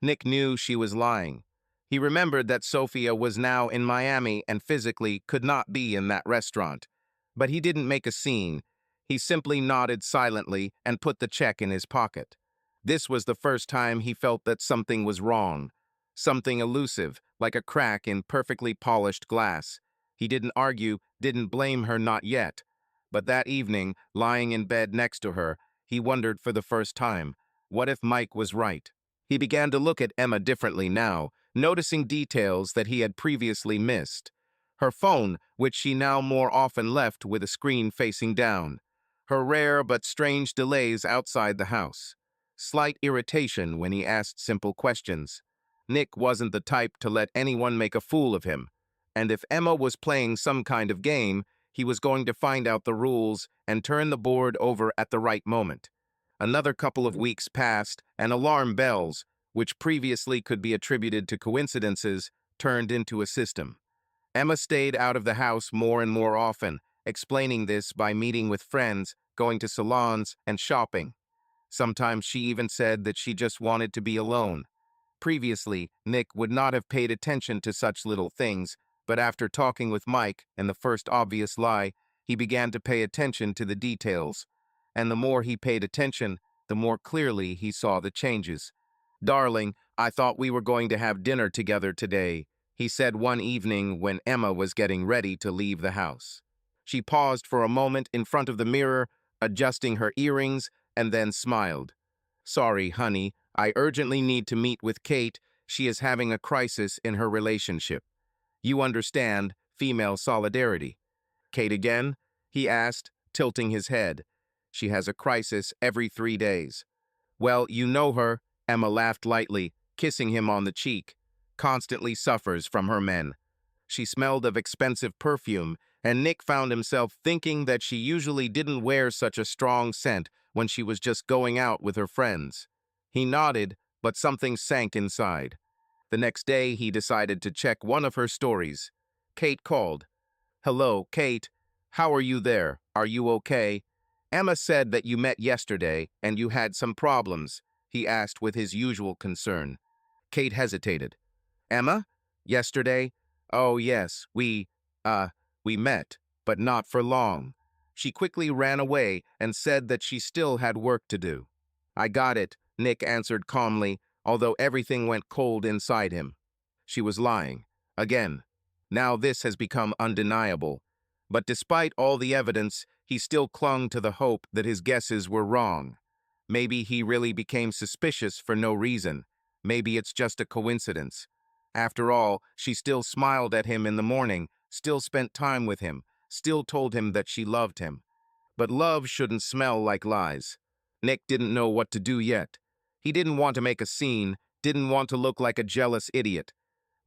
Nick knew she was lying. He remembered that Sophia was now in Miami and physically could not be in that restaurant. But he didn't make a scene. He simply nodded silently and put the check in his pocket. This was the first time he felt that something was wrong. Something elusive, like a crack in perfectly polished glass. He didn't argue, didn't blame her, not yet. But that evening, lying in bed next to her, he wondered for the first time, what if Mike was right? He began to look at Emma differently now, noticing details that he had previously missed. Her phone, which she now more often left with a screen facing down. Her rare but strange delays outside the house. Slight irritation when he asked simple questions. Nick wasn't the type to let anyone make a fool of him. And if Emma was playing some kind of game, he was going to find out the rules and turn the board over at the right moment. Another couple of weeks passed, and alarm bells, which previously could be attributed to coincidences, turned into a system. Emma stayed out of the house more and more often, explaining this by meeting with friends, going to salons, and shopping. Sometimes she even said that she just wanted to be alone. Previously, Nick would not have paid attention to such little things, but after talking with Mike and the first obvious lie, he began to pay attention to the details. And the more he paid attention, the more clearly he saw the changes. "Darling, I thought we were going to have dinner together today," he said one evening when Emma was getting ready to leave the house. She paused for a moment in front of the mirror, adjusting her earrings, and then smiled. "Sorry, honey, I urgently need to meet with Kate. She is having a crisis in her relationship. You understand, female solidarity." "Kate again?" he asked, tilting his head. "She has a crisis every 3 days." "Well, you know her," Emma laughed lightly, kissing him on the cheek. "Constantly suffers from her men." She smelled of expensive perfume, and Nick found himself thinking that she usually didn't wear such a strong scent when she was just going out with her friends. He nodded, but something sank inside. The next day, he decided to check one of her stories. Kate called. "Hello, Kate. How are you there? Are you okay? Emma said that you met yesterday and you had some problems," he asked with his usual concern. Kate hesitated. "Emma? Yesterday? Oh, yes, we met, but not for long." She quickly ran away and said that she still had work to do. "I got it," Nick answered calmly, although everything went cold inside him. She was lying. Again. Now this has become undeniable. But despite all the evidence, he still clung to the hope that his guesses were wrong. Maybe he really became suspicious for no reason. Maybe it's just a coincidence. After all, she still smiled at him in the morning, still spent time with him, still told him that she loved him. But love shouldn't smell like lies. Nick didn't know what to do yet. He didn't want to make a scene, didn't want to look like a jealous idiot.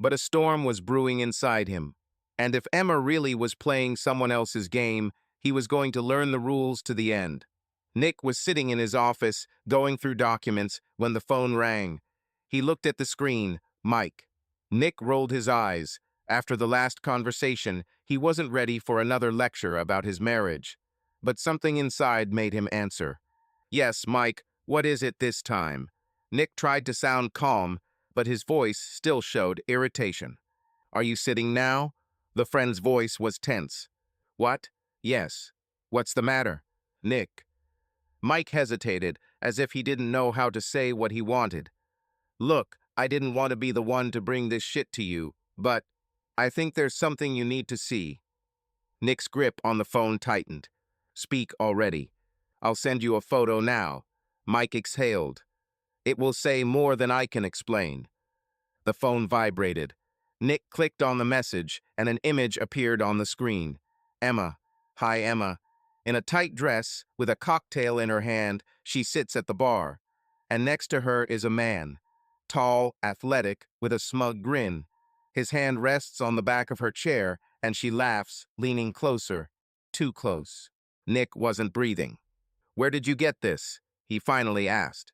But a storm was brewing inside him. And if Emma really was playing someone else's game, he was going to learn the rules to the end. Nick was sitting in his office, going through documents, when the phone rang. He looked at the screen. Mike. Nick rolled his eyes. After the last conversation, he wasn't ready for another lecture about his marriage. But something inside made him answer. "Yes, Mike, what is it this time?" Nick tried to sound calm, but his voice still showed irritation. "Are you sitting now?" The friend's voice was tense. "What? Yes. What's the matter?" "Nick." Mike hesitated, as if he didn't know how to say what he wanted. "Look, I didn't want to be the one to bring this shit to you, but I think there's something you need to see." Nick's grip on the phone tightened. "Speak already. I'll send you a photo now." Mike exhaled. It will say more than I can explain. The phone vibrated. Nick clicked on the message, and an image appeared on the screen. Emma. Hi, Emma. In a tight dress, with a cocktail in her hand, she sits at the bar. And next to her is a man. Tall, athletic, with a smug grin. His hand rests on the back of her chair, and she laughs, leaning closer. Too close. Nick wasn't breathing. Where did you get this? He finally asked.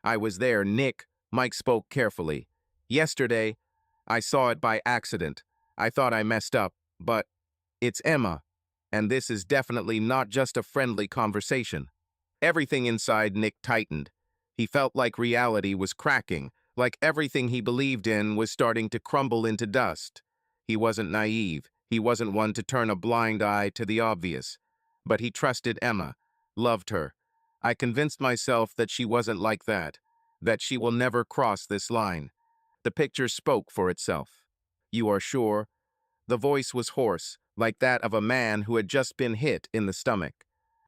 I was there, Nick. Mike spoke carefully. Yesterday, I saw it by accident. I thought I messed up, but it's Emma. And this is definitely not just a friendly conversation. Everything inside Nick tightened. He felt like reality was cracking, like everything he believed in was starting to crumble into dust. He wasn't naive. He wasn't one to turn a blind eye to the obvious. But he trusted Emma, loved her. I convinced myself that she wasn't like that she will never cross this line. The picture spoke for itself. You are sure? The voice was hoarse, like that of a man who had just been hit in the stomach.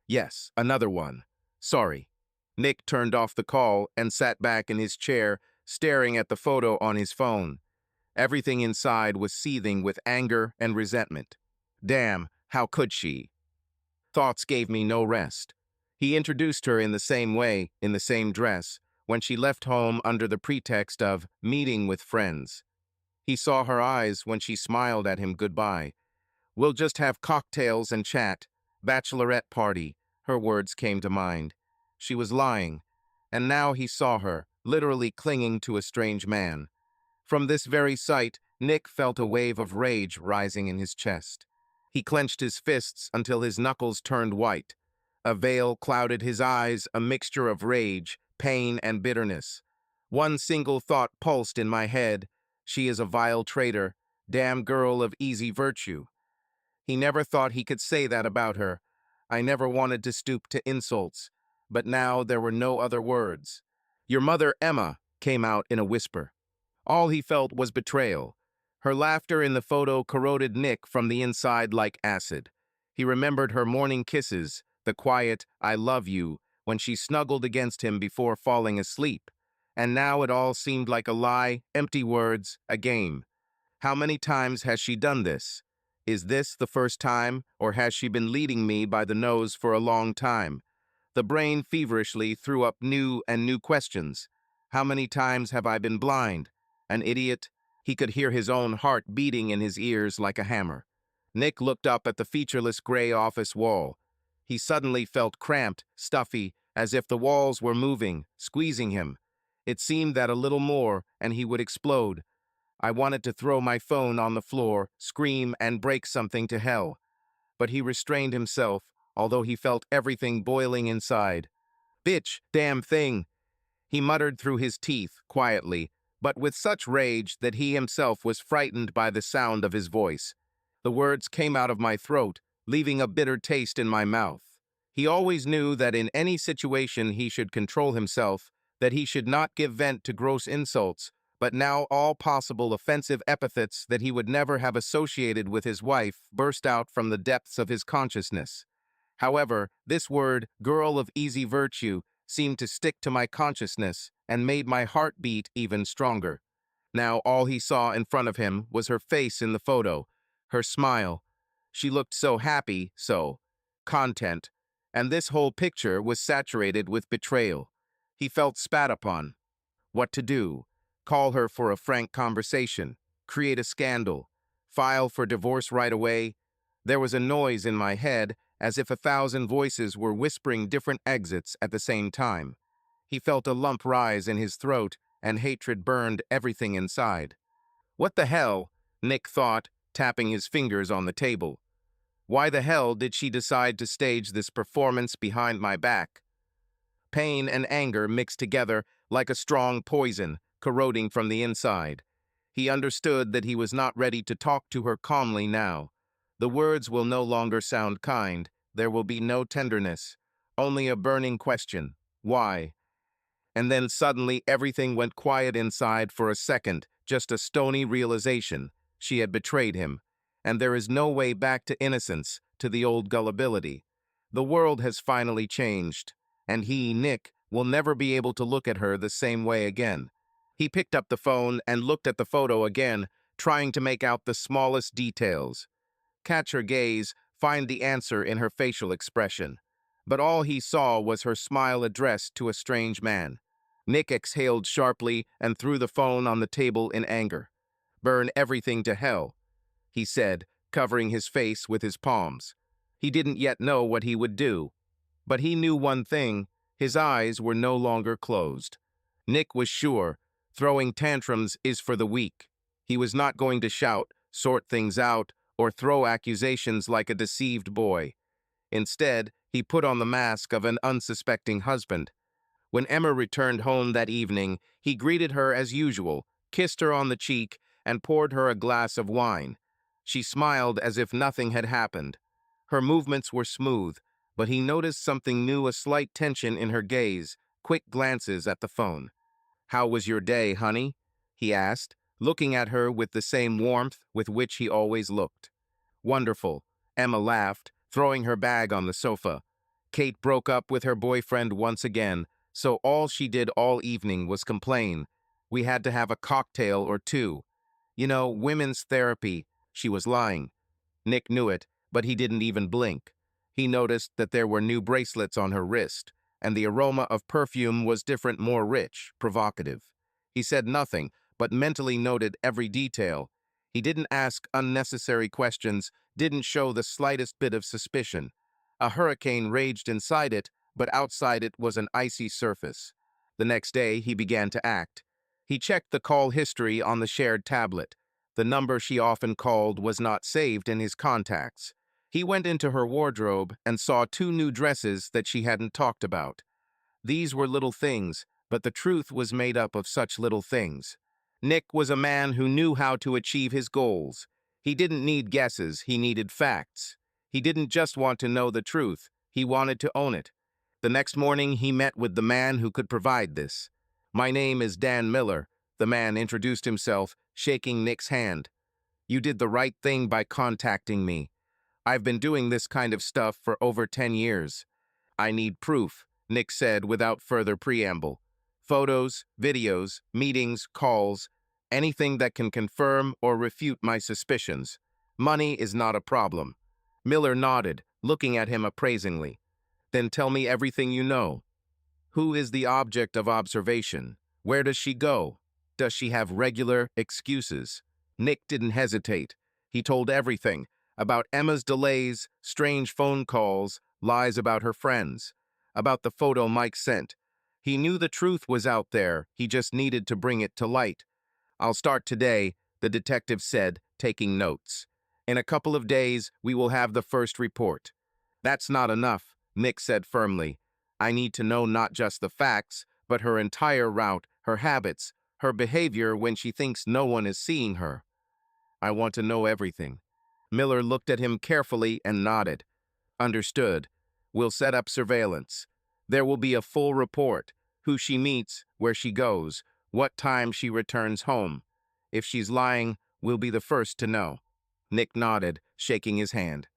Yes, another one. Sorry. Nick turned off the call and sat back in his chair, staring at the photo on his phone. Everything inside was seething with anger and resentment. Damn, how could she? Thoughts gave me no rest. He introduced her in the same way, in the same dress, when she left home under the pretext of meeting with friends. He saw her eyes when she smiled at him goodbye. We'll just have cocktails and chat. Bachelorette party, her words came to mind. She was lying, and now he saw her, literally clinging to a strange man. From this very sight, Nick felt a wave of rage rising in his chest. He clenched his fists until his knuckles turned white. A veil clouded his eyes, a mixture of rage, pain, and bitterness. One single thought pulsed in my head. She is a vile traitor, damn girl of easy virtue. He never thought he could say that about her. I never wanted to stoop to insults, but now there were no other words. Your mother, Emma, came out in a whisper. All he felt was betrayal. Her laughter in the photo corroded Nick from the inside like acid. He remembered her morning kisses, the quiet, I love you, when she snuggled against him before falling asleep. And now it all seemed like a lie, empty words, a game. How many times has she done this? Is this the first time, or has she been leading me by the nose for a long time? The brain feverishly threw up new and new questions. How many times have I been blind? An idiot? He could hear his own heart beating in his ears like a hammer. Nick looked up at the featureless gray office wall. He suddenly felt cramped, stuffy, as if the walls were moving, squeezing him. It seemed that a little more, and he would explode. I wanted to throw my phone on the floor, scream, and break something to hell. But he restrained himself, although he felt everything boiling inside. Bitch, damn thing, he muttered through his teeth, quietly, but with such rage that he himself was frightened by the sound of his voice. The words came out of my throat, leaving a bitter taste in my mouth. He always knew that in any situation he should control himself, that he should not give vent to gross insults, but now all possible offensive epithets that he would never have associated with his wife burst out from the depths of his consciousness. However, this word, girl of easy virtue, seemed to stick to my consciousness and made my heart beat even stronger. Now all he saw in front of him was her face in the photo, her smile. She looked so happy, so content, and this whole picture was saturated with betrayal. He felt spat upon. What to do? Call her for a frank conversation, create a scandal, file for divorce right away? There was a noise in my head, as if 1,000 voices were whispering different exits at the same time. He felt a lump rise in his throat, and hatred burned everything inside. What the hell? Nick thought, tapping his fingers on the table. Why the hell did she decide to stage this performance behind my back? Pain and anger mixed together like a strong poison, corroding from the inside. He understood that he was not ready to talk to her calmly now. The words will no longer sound kind. There will be no tenderness, only a burning question. Why? And then suddenly everything went quiet inside for a second, just a stony realization. She had betrayed him, and there is no way back to innocence, to the old gullibility. The world has finally changed, and he, Nick, will never be able to look at her the same way again. He picked up the phone and looked at the photo again, trying to make out the smallest details. Catch her gaze, find the answer in her facial expression. But all he saw was her smile addressed to a strange man. Nick exhaled sharply and threw the phone on the table in anger. "Burn everything to hell," he said, covering his face with his palms. He didn't yet know what he would do, but he knew one thing: his eyes were no longer closed. Nick was sure throwing tantrums is for the weak. He was not going to shout, sort things out, or throw accusations like a deceived boy. Instead, he put on the mask of an unsuspecting husband. When Emma returned home that evening, he greeted her as usual, kissed her on the cheek, and poured her a glass of wine. She smiled as if nothing had happened. Her movements were smooth, but he noticed something new, a slight tension in her gaze, quick glances at the phone. "How was your day, honey?" he asked, looking at her with the same warmth with which he always looked. "Wonderful," Emma laughed, throwing her bag on the sofa. Kate broke up with her boyfriend once again, so all she did all evening was complain. We had to have a cocktail or two. You know, women's therapy. She was lying. Nick knew it, but he didn't even blink. He noticed that there were new bracelets on her wrist, and the aroma of perfume was different, more rich, provocative. He said nothing, but mentally noted every detail. He didn't ask unnecessary questions, didn't show the slightest bit of suspicion. A hurricane raged inside it, but outside it was an icy surface. The next day, he began to act. He checked the call history on the shared tablet. The number she often called was not saved in his contacts. He went into her wardrobe and saw 2 new dresses that she hadn't talked about. These were little things, but the truth was made up of such little things. Nick was a man who knew how to achieve his goals. He didn't need guesses, he needed facts. He didn't just want to know the truth, he wanted to own it. The next morning, he met with the man who could provide this. "My name is Dan Miller," the man introduced himself, shaking Nick's hand. "You did the right thing by contacting me. I've been doing this kind of stuff for over 10 years. I need proof," Nick said without further preamble. "Photos, videos, meetings, calls, anything that can confirm or refute my suspicions. Money is not a problem." Miller nodded, looking at him appraisingly. "Then tell me everything you know. Who is the object of observation? Where does she go? Does she have regular excuses?" Nick didn't hesitate. He told everything about Emma's delays, strange phone calls, lies about her friends, about the photo Mike sent. He knew the truth was out there, he just needed to bring it to light. "I'll start today," the detective said, taking notes. "In a couple of days, we will have the first report." "That's not enough," Nick said firmly. "I need to know not just the facts, but her entire route, her habits, her behavior when she thinks no one is seeing her. I want to know everything." Miller looked at him carefully and nodded. "Understood. We'll set up surveillance. There will be a full report: who she meets, where she goes, what time she returns home. If she's lying, we'll be the first to know." Nick nodded, shaking his hand.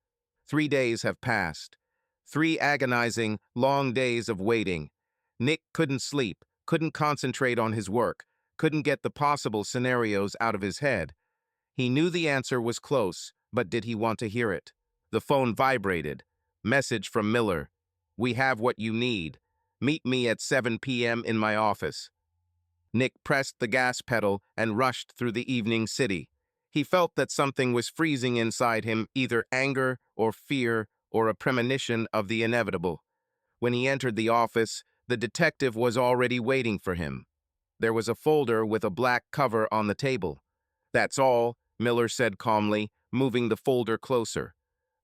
3 days have passed. 3 agonizing, long days of waiting. Nick couldn't sleep, couldn't concentrate on his work, couldn't get the possible scenarios out of his head. He knew the answer was close, but did he want to hear it? The phone vibrated. Message from Miller. "We have what you need. Meet me at 7 p.m. in my office." Nick pressed the gas pedal and rushed through the evening city. He felt that something was freezing inside him, either anger or fear or a premonition of the inevitable. When he entered the office, the detective was already waiting for him. There was a folder with a black cover on the table. "That's all," Miller said calmly, moving the folder closer.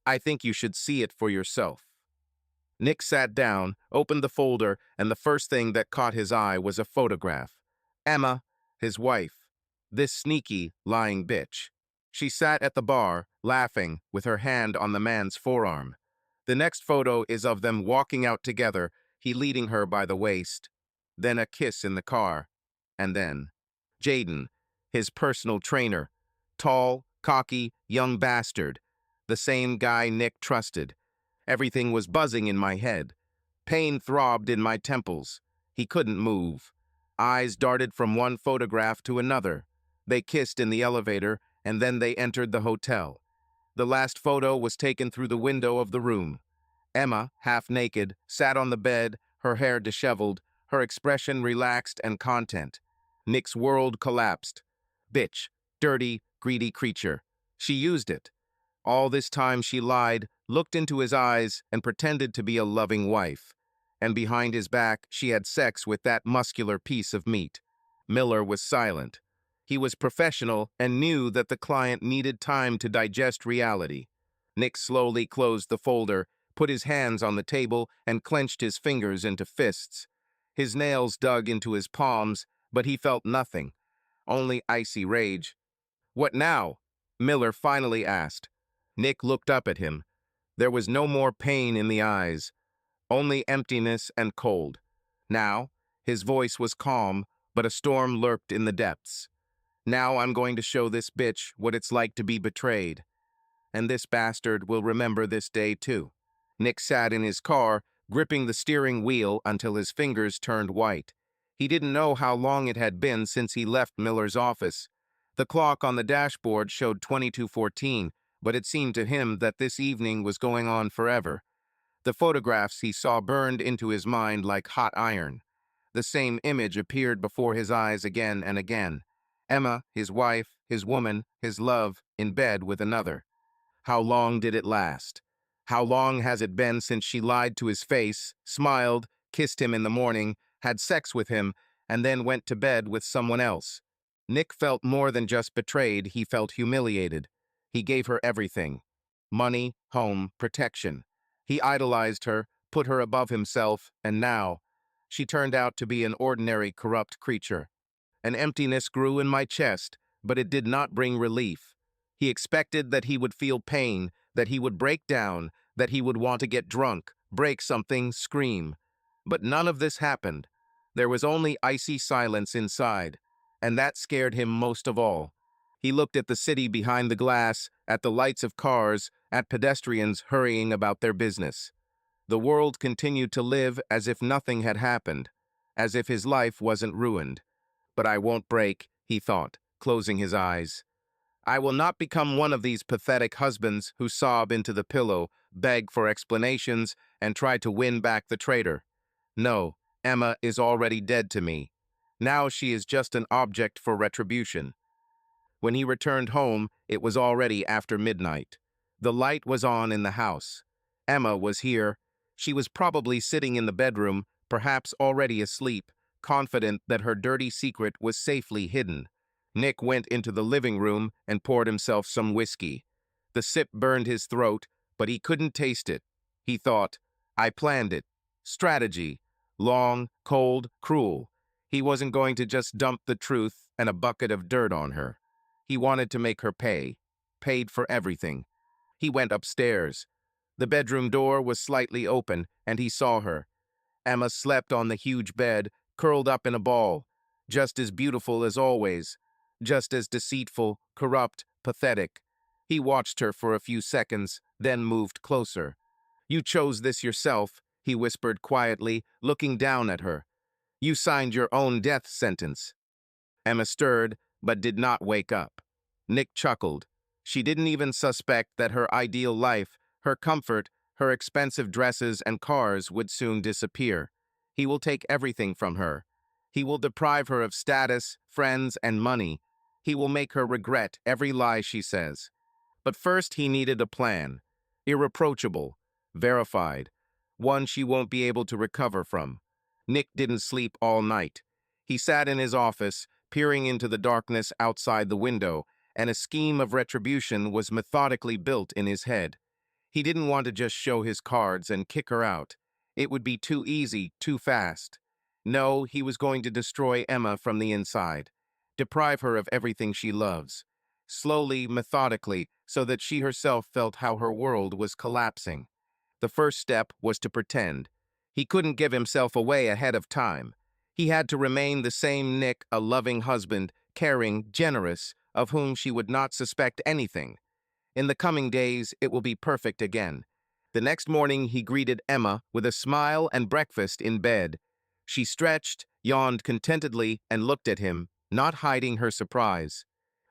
"I think you should see it for yourself." Nick sat down, opened the folder, and the first thing that caught his eye was a photograph. Emma, his wife. This sneaky, lying bitch. She sat at the bar, laughing, with her hand on the man's forearm. The next photo is of them walking out together, he leading her by the waist. Then a kiss in the car. And then Jaden, his personal trainer. Tall, cocky, young bastard. The same guy Nick trusted. Everything was buzzing in my head. Pain throbbed in my temples. He couldn't move. Eyes darted from one photograph to another. They kissed in the elevator, and then they entered the hotel. The last photo was taken through the window of the room. Emma, half naked, sat on the bed, her hair disheveled, her expression relaxed and content. Nick's world collapsed. Bitch, dirty, greedy creature. She used it. All this time she lied, looked into his eyes, and pretended to be a loving wife. And behind his back, she had sex with that muscular piece of meat. Miller was silent. He was professional and knew that the client needed time to digest reality. Nick slowly closed the folder, put his hands on the table, and clenched his fingers into fists. His nails dug into his palms, but he felt nothing, only icy rage. "What now?" Miller finally asked. Nick looked up at him. There was no more pain in the eyes, only emptiness and cold. Now, his voice was calm, but a storm lurked in the depths. "Now I'm going to show this bitch what it's like to be betrayed. And this bastard will remember this day too." Nick sat in his car, gripping the steering wheel until his fingers turned white. He didn't know how long it had been since he left Miller's office. The clock on the dashboard showed 22:14, but it seemed to him that this evening was going on forever. The photographs he saw burned into his mind like hot iron. The same image appeared before his eyes again and again. Emma, his wife, his woman, his love, in bed with another. How long did it last? How long has it been since she lied to his face, smiled, kissed him in the morning, had sex with him, and then went to bed with someone else? Nick felt more than just betrayed, he felt humiliated. He gave her everything. Money, home, protection. He idolized her, put her above himself, and now, she turned out to be an ordinary, corrupt creature. An emptiness grew in my chest, but it did not bring relief. He expected that he would feel pain, that he would break down, that he would want to get drunk, break something, scream. But none of this happened. There was only icy silence inside, and that scared him most of all. He looked at the city behind the glass, at the lights of cars, at pedestrians hurrying about their business. The world continued to live as if nothing had happened, as if his life wasn't ruined. "But I won't break," he thought, closing his eyes. "I will not become one of these pathetic husbands who sob into the pillow, beg for explanations, and try to win back the traitor. No, Emma is already dead to me. Now she is just an object for retribution." When he returned home, it was already after midnight. The light was on in the house. Emma was here. She was probably sitting in the bedroom, perhaps already asleep, confident that her dirty secret was safely hidden. Nick went into the living room and poured himself some whiskey. The sip burned his throat, but he couldn't taste it. He thought, "I planned it. Strategy. Long, cold, cruel. He wasn't going to just dump the truth and a bucket of dirt on her. He wanted to make her pay. Paid for everything." He went upstairs. The bedroom door was slightly open, and he saw her. Emma slept on the huge bed, curled up in a ball, just as beautiful as always, just as deceitful, corrupt, pathetic. He watched her for a few seconds, then moved closer. "You chose this yourself," he whispered quietly, looking down at her. "You signed your own death sentence." Emma stirred, but did not wake up. Nick chuckled. She didn't even suspect that her ideal life, her comfort, her expensive dresses and cars would soon disappear. He will take everything from her. He will deprive her of status, friends, and money. He will make her regret every lie she says. But first he needed a plan. Irreproachable, verified, one she won't be able to recover from. Nick didn't sleep all night. He sat in his office, peering into the darkness outside the window, and a scheme of retribution was methodically built in his head. He didn't want to just show his cards and kick her out. It would be too easy, too fast. No, he was going to destroy Emma from the inside, deprive her of everything she loves, slowly, methodically, so that she herself felt how her world was collapsing. The first step was to pretend. He couldn't give himself away ahead of time. He had to remain the same Nick, a loving husband, caring, generous, of whom she would not suspect anything. In the coming days, it will be perfect again. The next morning, he greeted Emma with a smile and breakfast in bed. She stretched, yawned contentedly, and looked at him, not hiding her surprise.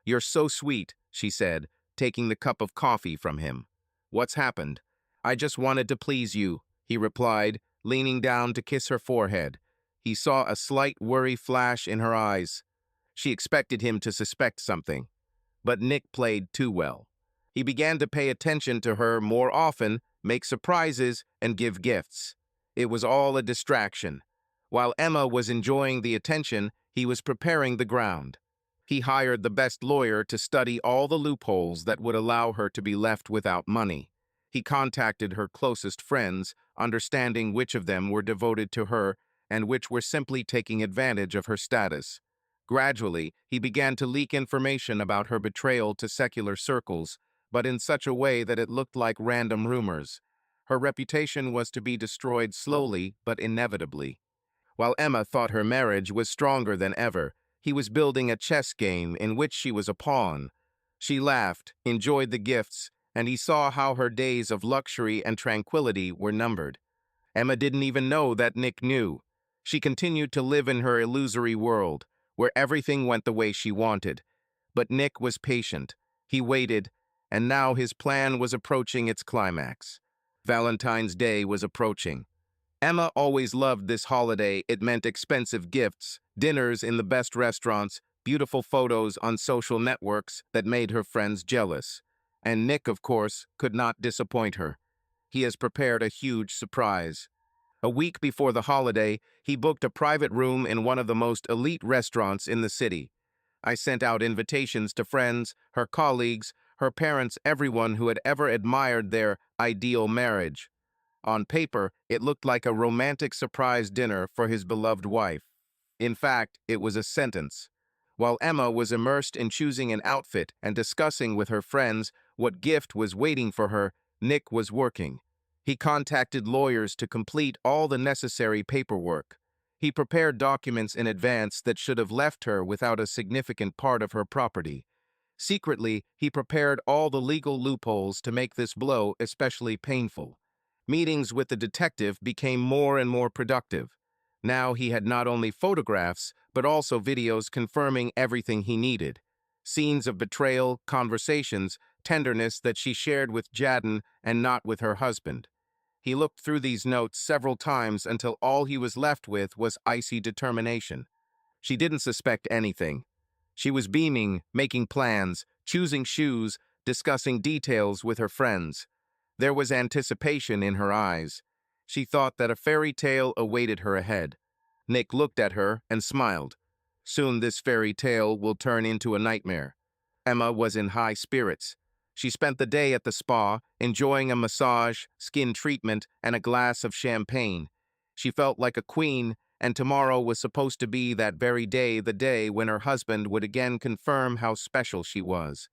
"You're so sweet," she said, taking the cup of coffee from him. "What's happened?" "I just wanted to please you," he replied, leaning down to kiss her forehead. He saw a slight worry flash in her eyes. She expected him to suspect something. But Nick played too well. He began to pay attention to her more often, make surprises, and give gifts. It was all a distraction. While Emma was enjoying the attention, he was preparing the ground. He hired the best lawyer to study all the loopholes that would allow her to be left without money. He contacted her closest friends, understanding which of them were devoted to her and which were simply taking advantage of her status. Gradually, he began to leak information about her betrayal to secular circles, but in such a way that it looked like random rumors. Her reputation was to be destroyed slowly but inevitably. While Emma thought her marriage was stronger than ever, he was building a chess game in which she was a pawn. She laughed, enjoyed the gifts, and he saw how her days of luxury and tranquility were numbered. Emma didn't even know that Nick knew. She continued to live in her illusory world, where everything went the way she wanted. But Nick was patient. He waited, and now his plan was approaching its climax. Valentine's Day was approaching. Emma always loved this holiday. It meant expensive gifts, dinners in the best restaurants, beautiful photos on social networks that made her friends jealous. And Nick, of course, could not disappoint her. He has prepared a huge surprise. A week before the holiday, he booked a private room in one of the most elite restaurants in the city. I sent out invitations to friends, her colleagues, her parents, everyone who had ever admired their ideal marriage. On paper, it looked like a romantic surprise dinner for his beloved wife. In fact, it was a sentence. While Emma was immersed in choosing an outfit and discussing with her friends what gift was waiting for her, Nick was working. He contacted lawyers to complete all the necessary paperwork. He prepared documents in advance that should have left her without a significant part of her property. Secretly, he prepared all the legal loopholes to make this blow especially painful. Meetings with the detective became more and more productive. Now he had not only photographs, but also videos confirming everything he needed. Scenes of betrayal, conversations, tenderness that she shared with Jadden and not with her husband. He looked through these notes several times until all he was left with was icy determination. She didn't suspect anything. She was beaming, making plans, choosing shoes, discussing details with her friends. There was anticipation in her eyes. She thought that a fairy tale awaited her ahead. Nick looked at her and smiled. Soon this fairy tale will turn into a nightmare. Emma was in high spirits. She spent the day at the spa, enjoying a massage, skin treatment, and a glass of champagne. She felt like a queen, and tomorrow was supposed to be that very day, the day when her husband would again confirm how special she was.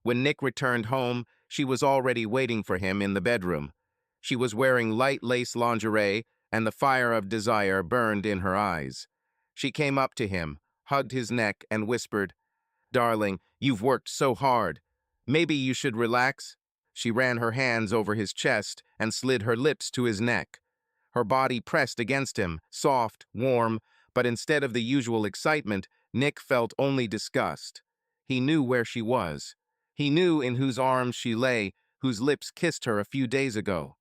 When Nick returned home, she was already waiting for him in the bedroom. She was wearing light lace lingerie, and the fire of desire burned in her eyes. She came up to him, hugged his neck, and whispered, "Darling, you've worked so hard. Maybe you should relax." She ran her hands over his chest and slid her lips to his neck. Her body pressed against him, soft, warm, but instead of the usual excitement, Nick felt only disgust. He knew where she was. He knew in whose arms she lay, whose lips kissed her a few days ago.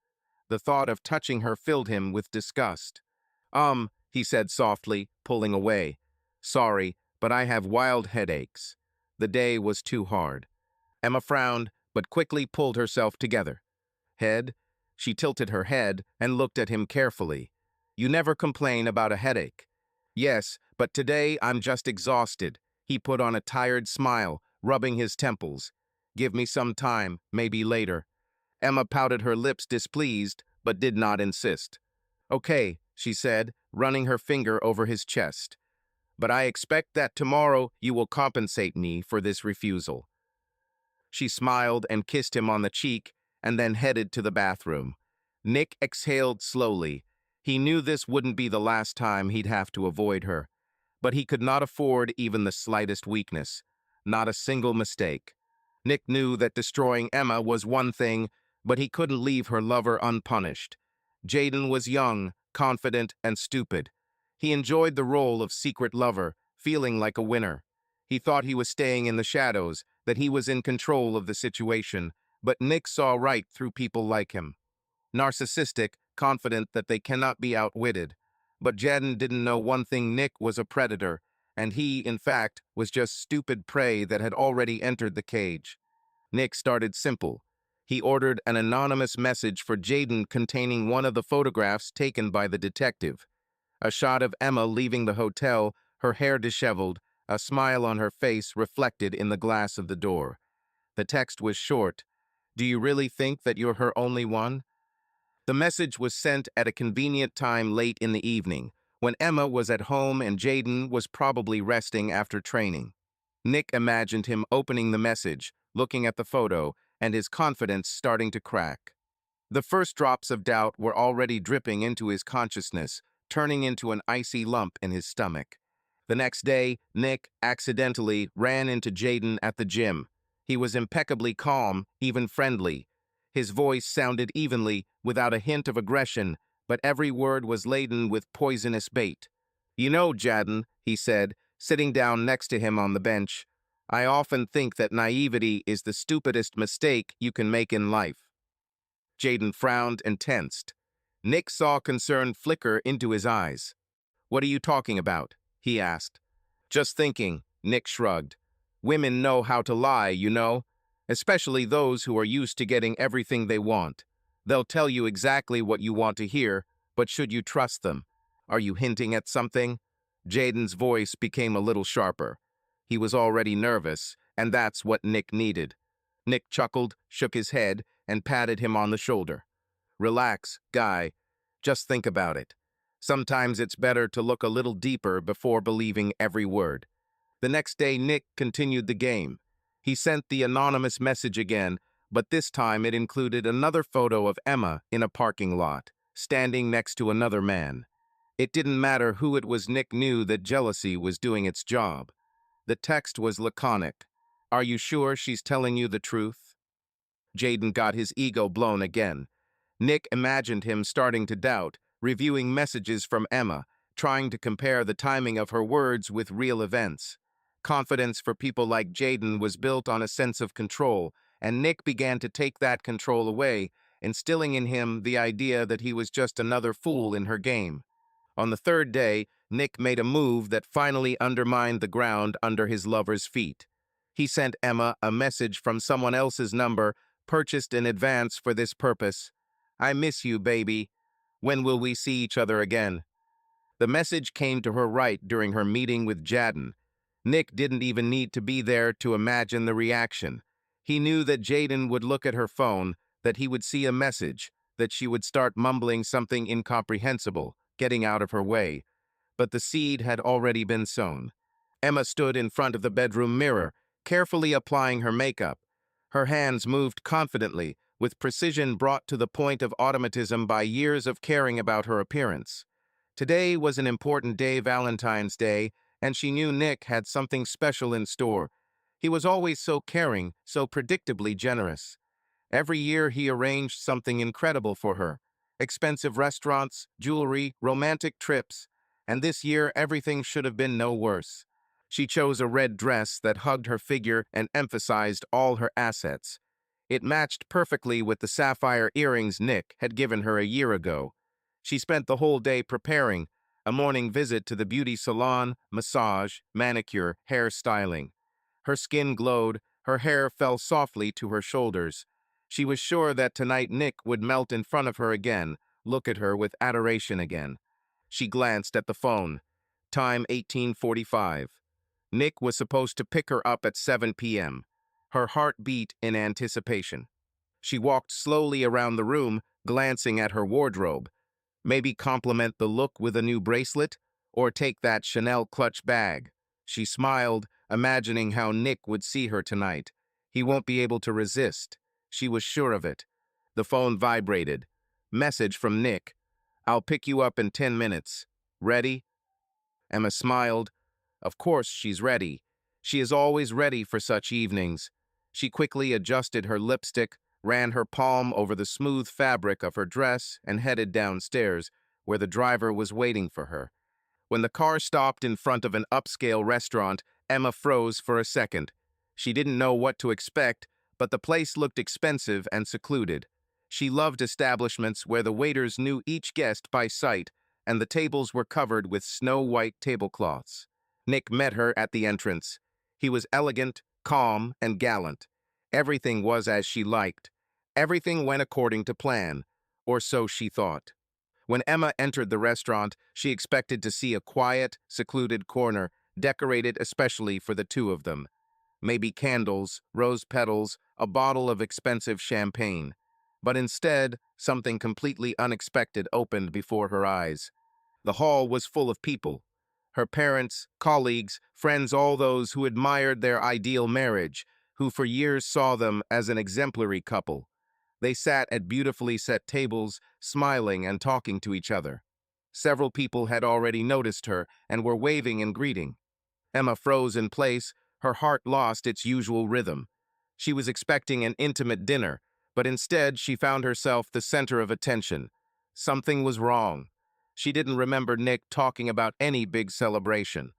The thought of touching her filled him with disgust. He said softly, pulling away. "Sorry, but I have wild headaches." The day was too hard. Emma frowned, but quickly pulled herself together. "Head?" She tilted her head and looked at him carefully. "You never complain about a headache." "Yes, but today I'm just exhausted." He put on a tired smile, rubbing his temples. "Give me some time, maybe later." Emma pouted her lips displeased, but did not insist. "Okay," she said, running her finger over his chest. "But I expect that tomorrow you will compensate me for this refusal." She smiled and kissed him on the cheek, and then headed to the bathroom. Nick exhaled slowly. He knew this wouldn't be the last time he'd have to avoid her. But he could not afford even the slightest weakness. Not a single mistake. Nick knew that destroying Emma was one thing, but he couldn't leave her lover unpunished. Jaden was young, confident, and stupid. He enjoyed the role of secret lover, feeling like a winner. He thought he was staying in the shadows, that he was in control of the situation, but Nick saw right through people like him. Narcissistic, confident that they cannot be outwitted. But Jaden didn't know one thing: Nick was a predator, and he, in fact, was just stupid prey that had already entered the cage. Nick started simple. He ordered an anonymous message for Jaden containing one of the photographs taken by the detective. A shot of Emma leaving the hotel, her hair disheveled, a smile on her face reflected in the glass of the door. The text was short. "Do you really think that you're her only one?" The message was sent at a convenient time late in the evening, when Emma was at home and Jaden was probably resting after training. Nick imagined him opening the message, looking at the photo, and his confidence starting to crack. The first drops of doubt were already dripping into his consciousness, turning into an icy lump in his stomach. The next day, Nick accidentally ran into Jaden at the gym. He was impeccably calm, even friendly. His voice sounded evenly, without a hint of aggression, but every word was laden with poisonous bait. "You know, Jaden," he said, sitting down next to him on the bench, "I often think that naivety is the stupidest mistake you can make in life." Jaden frowned and tensed. Nick saw concern flicker into his eyes. "What are you talking about?" he asked. "Just thinking," Nick shrugged. "Women know how to lie, you know, especially those who are used to getting everything they want. They'll tell you exactly what you want to hear, but should you trust them? Are you hinting at something?" Jaden's voice became a little sharper. He was already nervous, and that's what Nick needed. Nick chuckled, shook his head, and patted him on the shoulder. "Relax, guy. Just think about it. Sometimes it's better to look a little deeper before believing every word." The next day, Nick continued the game. He sent the anonymous message again, but this time it included another photo of Emma in a parking lot, standing next to another man. It didn't matter who it was. Nick knew that jealousy was doing its job. The text was laconic. "Are you sure she's telling you the truth?" Jaden got his ego blown again. Nick imagined him starting to doubt, reviewing messages from Emma, trying to compare the timing of her words with real events. Confidence for people like Jaden was built on a sense of control, and Nick began to take that control away, instilling in him the idea that he was just another fool in her game. On the third day, Nick made a move that finally undermined the ground under his lover's feet. He sent Emma a message from someone else's number, purchased in advance for this purpose. "I miss you, baby. When will we see each other again?" The message came to her right during her meeting with Jaden. Nick didn't even need to be there to imagine the reaction. He knew that Jaden would look at her phone, that he would see a message, that she would start mumbling something incomprehensible, getting out of her way. But the seed had already been sown. Emma stood in front of the bedroom mirror, carefully applying her makeup. Her hands moved confidently, with precision brought to the point of automatism by years of caring about her appearance. Today was an important day, Valentine's Day, and she knew Nick had something special in store. He was always so caring, so predictably generous. Every year he arranged something incredible for her: expensive restaurants, jewelry, romantic trips, and this year everything should have been no worse. She chose a red dress that hugged her figure and emphasized all her assets. It matched perfectly with the sapphire earrings Nick had given her a year ago. She spent the whole day preparing: a morning visit to the beauty salon, massage, manicure, hair styling. Her skin glowed, her hair fell softly to her shoulders. She was sure that tonight Nick would melt in front of her again, look at her with adoration again. She glanced at the phone. Time 18:45. Nick was supposed to pick her up at 7 p.m. Her heart beat in anticipation. She walked slowly around the room, glancing at her wardrobe. Maybe compliment the look with a new bracelet, or take that Chanel clutch bag. She smiled, imagining how Nick would see her tonight. He won't be able to resist. She was sure of it. The phone vibrated. Message from Nick: "I'll pick you up in 10 minutes. Ready?" Emma smiled. Of course she's ready. She is always ready for such evenings. She quickly adjusted her lipstick, ran her palm over the smooth fabric of her dress, and headed downstairs, where the driver was waiting for her. When the car stopped in front of an upscale restaurant, Emma froze for a second. She didn't know what to expect, but the place looked expensive and secluded. She loved establishments where the waiters knew each guest by sight, and the tables were covered with snow-white tablecloths. Nick met her at the entrance. He was elegant, calm, and gallant. Everything was as she liked. Everything went according to plan, or so she thought. When Emma entered the restaurant, she expected to see a quiet, secluded corner, decorated especially for the two of them. Maybe candles, rose petals, a bottle of expensive champagne. But instead, something completely unexpected opened before her eyes. The hall was full of people. Her parents, colleagues, friends, all those who admired their ideal marriage, who for years saw them as an exemplary couple. They sat at beautifully set tables, smiling and talking to each other. Several people had already noticed her and were waving and greeting. Emma froze in place, her heart lost its usual rhythm. She was expecting an intimate dinner, but instead she found herself the center of attention. Something was wrong. She didn't remember Nick talking about any big celebration.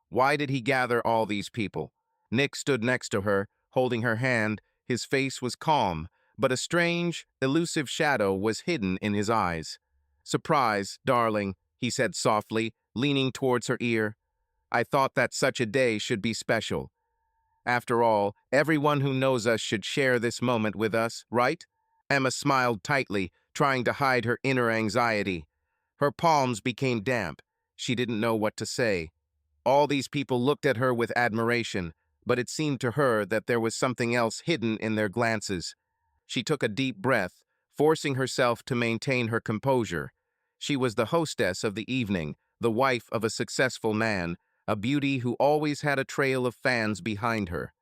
Why did he gather all these people? Nick stood next to her, holding her hand. His face was calm, but a strange, elusive shadow was hidden in his eyes. "Surprise, darling," he said softly, leaning towards her ear. "I thought that such a day should be special. After all, everyone who knows us should share this moment with us, right?" Emma smiled tightly, trying to hide her inner anxiety. Her palms became damp. She didn't know what to say. All these people looked at her with admiration, but it seemed to her that there was something else hidden in their glances. She took a deep breath, forcing herself to maintain her composure. She was the hostess of the evening, the wife of a successful man, a beauty who always had a trail of fans behind her.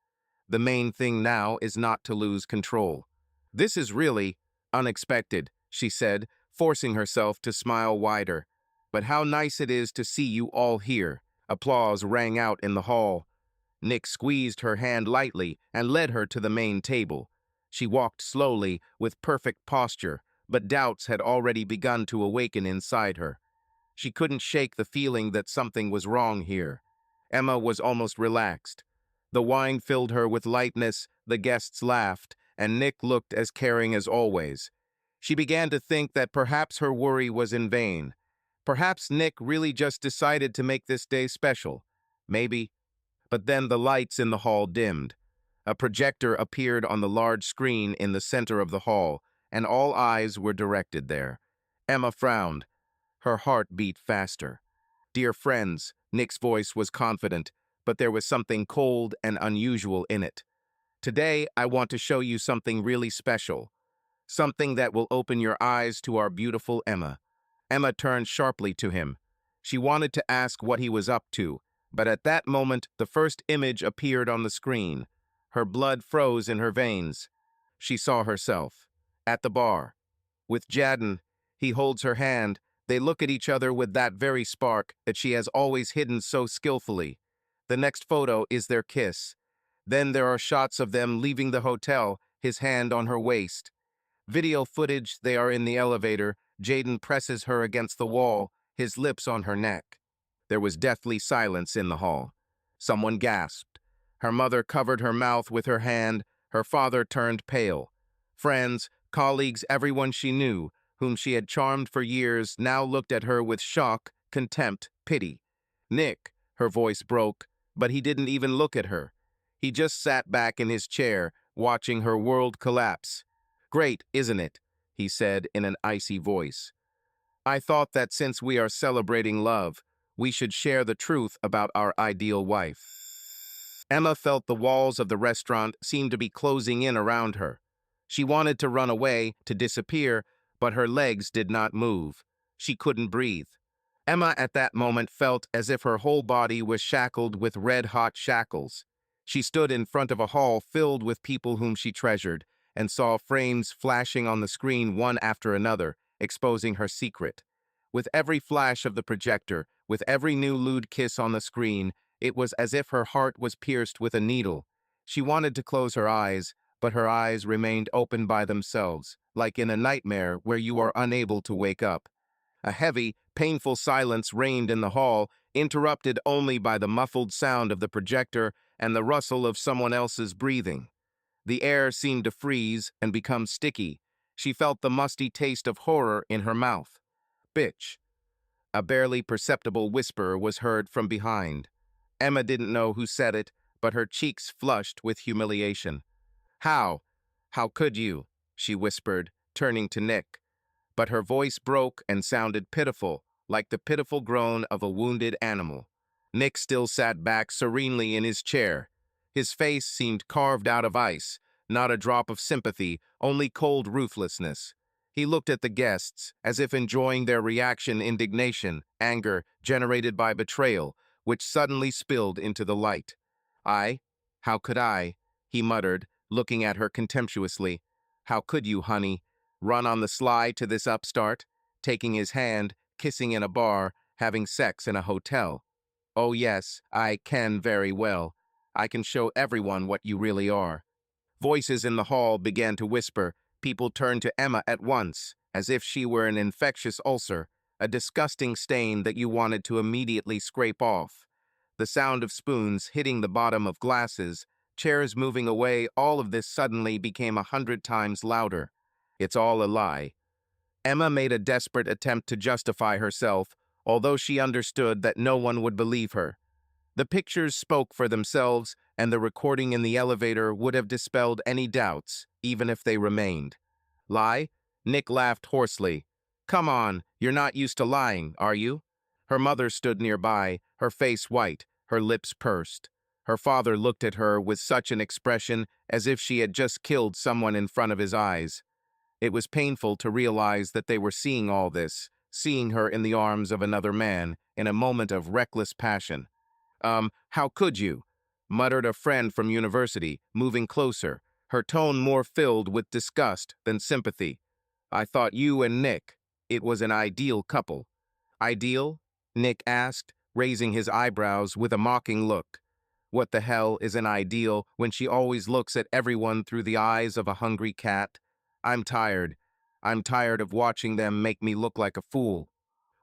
The main thing now is not to lose control. "This is really unexpected," she said, forcing herself to smile wider. "But how nice it is to see you all here." Applause rang out in the hall. Nick squeezed her hand lightly and led her to the main table. She walked slowly, with perfect posture, but doubts had already begun to awaken inside her. She couldn't shake the feeling that something was wrong here. Emma was almost relaxed. The wine filled her with lightness, the guests laughed, and Nick looked as caring as always. She began to think that perhaps her worry was in vain. Perhaps Nick really just decided to make this day special. Maybe. But then the lights in the hall dimmed. A projector appeared on the large screen in the center of the hall, and all eyes were directed there. Emma frowned. Her heart beat faster. "Dear friends," Nick's voice was confident, but there was something cold and unusual in it. "Today, I want to show you something really special. Something that will open your eyes to our beautiful Emma." Emma turned sharply to him. She wanted to ask what he was up to, but at that moment, the first image appeared on the screen. Her blood froze in her veins. She saw herself at the bar with Jadon. He holds her hand. They look at each other with that very spark that she has always hidden so skillfully. The next photo is their kiss. Then there are shots of them leaving the hotel, his hand on her waist. Video footage, they are in the elevator. Jadon presses her against the wall, his lips on her neck. There was deathly silence in the hall. Someone gasped. Her mother covered her mouth with her hand. Her father turned pale. Friends, colleagues, everyone she knew, whom she had charmed for years, now looked at her with shock, contempt, pity. Nick, her voice broke, but he didn't even look at her. He just sat back in his chair, watching her world collapse. "Great, isn't it?" he said in an icy voice. "I thought that since we are celebrating love, we should share the truth about our ideal wife." Emma felt the walls of the restaurant seem to be closing in around her. She wanted to run away, to disappear, but her legs did not move. She couldn't breathe. Emma at that moment felt as if her whole body was shackled with red-hot shackles. She stood in front of a hall filled with people whom she treasured, and saw frames flashing on the screen one after another, exposing her secret. With every flash of the projector, with every new lewd kiss on the screen, it was as if her heart was pierced with a needle. She wanted to close her eyes, but her eyes remained open by themselves, like in a nightmare where you are unable to wake up. A heavy, painful silence reigned in the hall. interrupted only by the muffled sound of the projector and the rustle of someone else's breathing. The air seemed to freeze and become sticky. She felt the musty taste of horror in her mouth. Bitch. A barely perceptible whisper was heard from behind. Emma didn't know who said it, but her cheeks flushed with humiliation. How? How could you? She whispered, turning to Nick. But her voice broke and sounded pitiful, like the pitiful groan of a wounded animal. Nick still sat back serenely in his chair. His face seemed carved out of ice, not a drop of sympathy, only cold ruthlessness. He looked at the guests, as if enjoying their reaction, indignation, anger, generated by betrayal, which suddenly spilled into the light. How could I? He muttered, looking at her contemptuously. How could you, honey? Run on the sly to this upstart, taking his hand, kissing in a bar, having sex in a hotel. Oh yes, I can very well. I can show everyone what you really are. Voices in the hall began to whisper. People turned to Emma at once, as if she were an infectious ulcer, a disgusting stain that you wanted to immediately scrape off. The sound of spoons hitting the bottom of glasses, chairs moving away, all of this suddenly became 100 times louder. It's all a lie. Emma made a desperate attempt to justify herself, although she understood that no one would believe her. The pictures spoke for themselves, and the recording in the elevator would have dispelled any doubts, even if they remained. Lie? Nick laughed hoarsely. Come on, you're not used to lying, are you? Her mother stood nearby, her face white, her lips pursed. Her father looked at her with such an expression as if she had just killed someone in front of his eyes. It was painful to realize that they were seeing all this, seeing her in the arms of another man, in a moment of reckless passion. How could you? Muttered a friend from university, moving closer, her tone more filled with disgust than sympathy. I thought you and Nick, it was an ideal couple. Ideal? Nick asked, raising his eyebrows with a mocking look. What the hell is an ideal when she always looks at everyone through the eyes of a hungry cat? I'm tired. I'm tired of watching them make me look like a fool.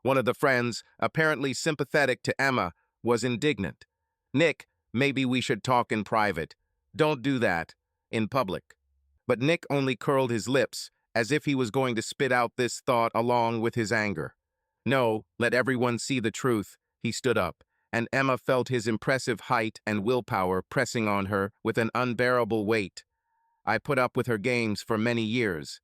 One of the friends, apparently sympathetic to Emma, was indignant. Nick, maybe we should talk in private. Don't do that. In public. But Nick only curled his lips, as if he was going to spit out this thought along with his anger. No, let everyone see the truth. He stood up, and Emma felt his impressive height and willpower pressing on her with an unbearable weight. I put up with her games for many years.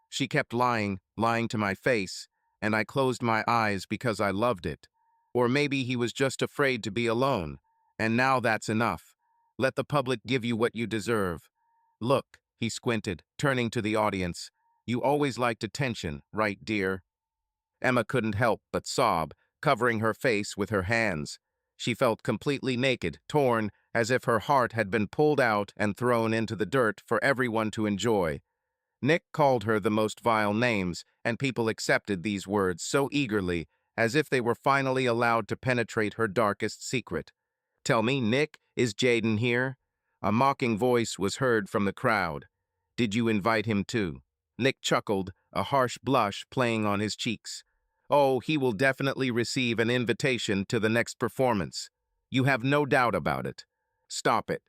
She kept lying to my face, and I closed my eyes because I loved it. Or maybe he was just afraid to be alone, and now that's enough. Let the public give you what you deserve. Look, he squinted, turning to the audience. You always liked attention, right, dear? Emma couldn't help but sob, covering her face with her hands. She felt completely naked, torn, as if her heart had been pulled out and thrown into the dirt for everyone to enjoy. Nick called her the most vile names, and people accepted these words so eagerly, as if they were finally allowed to penetrate her darkest secret. Tell me, Nick, is Jaden here? A mocking voice was heard from the crowd. Did you invite him too? Nick chuckled, a harsh blush playing on his cheeks. Oh, he will definitely receive an invitation to the next performance. You have no doubt about it. Stop it.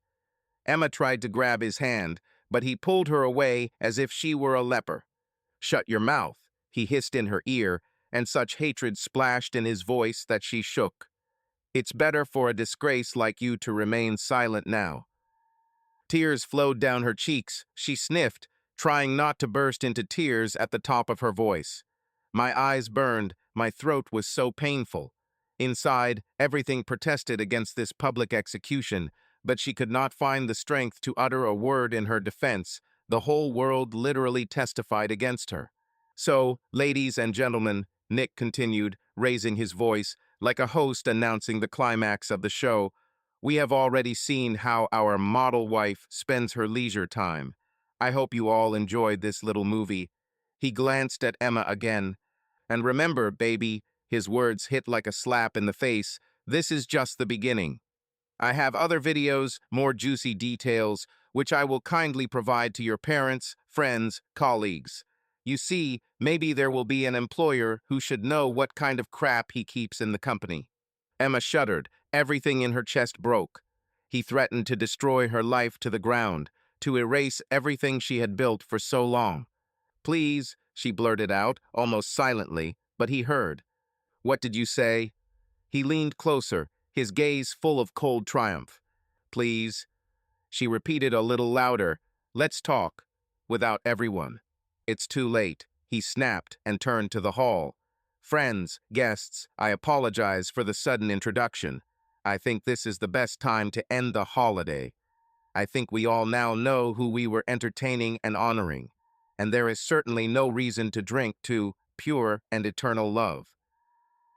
Emma tried to grab his hand, but he pulled her away as if she were a leper. Shut your mouth, he hissed in her ear, and such hatred splashed in his voice that she shook. It's better for a disgrace like you to remain silent now. Tears flowed down her cheeks. She sniffed, trying not to burst into tears at the top of her voice. My eyes burned, my throat was so painful. Inside, everything protested against this public execution, but she could not find the strength to utter a word in her defense. The whole world literally testified against her. So, ladies and gentlemen, Nick continued, raising his voice, like a host announcing the climax of the show, we have already seen how our model wife spends her leisure time. I hope you all enjoyed this little movie. He glanced at Emma again. And remember, baby, his words hit like a slap in the face, this is just the beginning. I have other videos, more juicy details, which I will kindly provide to your parents, friends, colleagues. You see, maybe there will be an employer who should know what kind of crap he keeps in the company. Emma shuddered. Everything in her chest broke. He threatened to destroy her life to the ground, to erase everything she had built for so long. "Please," she blurted out, almost silently, but he heard. "What did you say?" He leaned closer, his gaze full of cold triumph. "Please," she repeated a little louder. "Let's talk. Without everyone." "It's too late," he snapped and turned to the hall. "Friends, guests, I apologize for the sudden introduction. I think this is the best time to end the holiday. I think we all now know who we were entertaining and honoring, and there is certainly no reason to drink to pure and eternal love."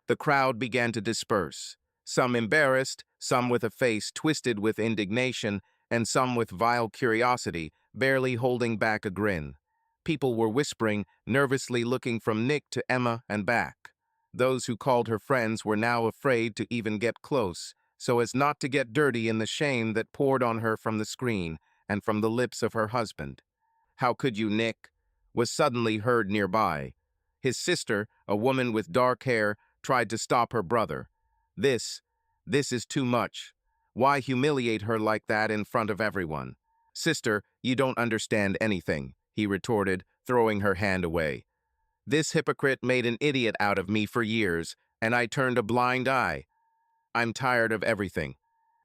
The crowd began to disperse, some embarrassed, some with a face twisted with indignation, and some with vile curiosity, barely holding back a grin. People were whispering, nervously looking from Nick to Emma and back. Those who called her friends were now afraid to even get close, so as not to get dirty in the shame that poured on her from the screen and from the lips of her husband. "How could you, Nick?" was suddenly heard nearby. His sister, a woman with dark hair, tried to stop her brother. This is too much. Why humiliate her like that in front of everyone?" "Sister, you don't understand anything," he retorted, throwing her hand away. "This hypocrite made an idiot out of me for years, and I turned a blind eye. I'm tired of everything."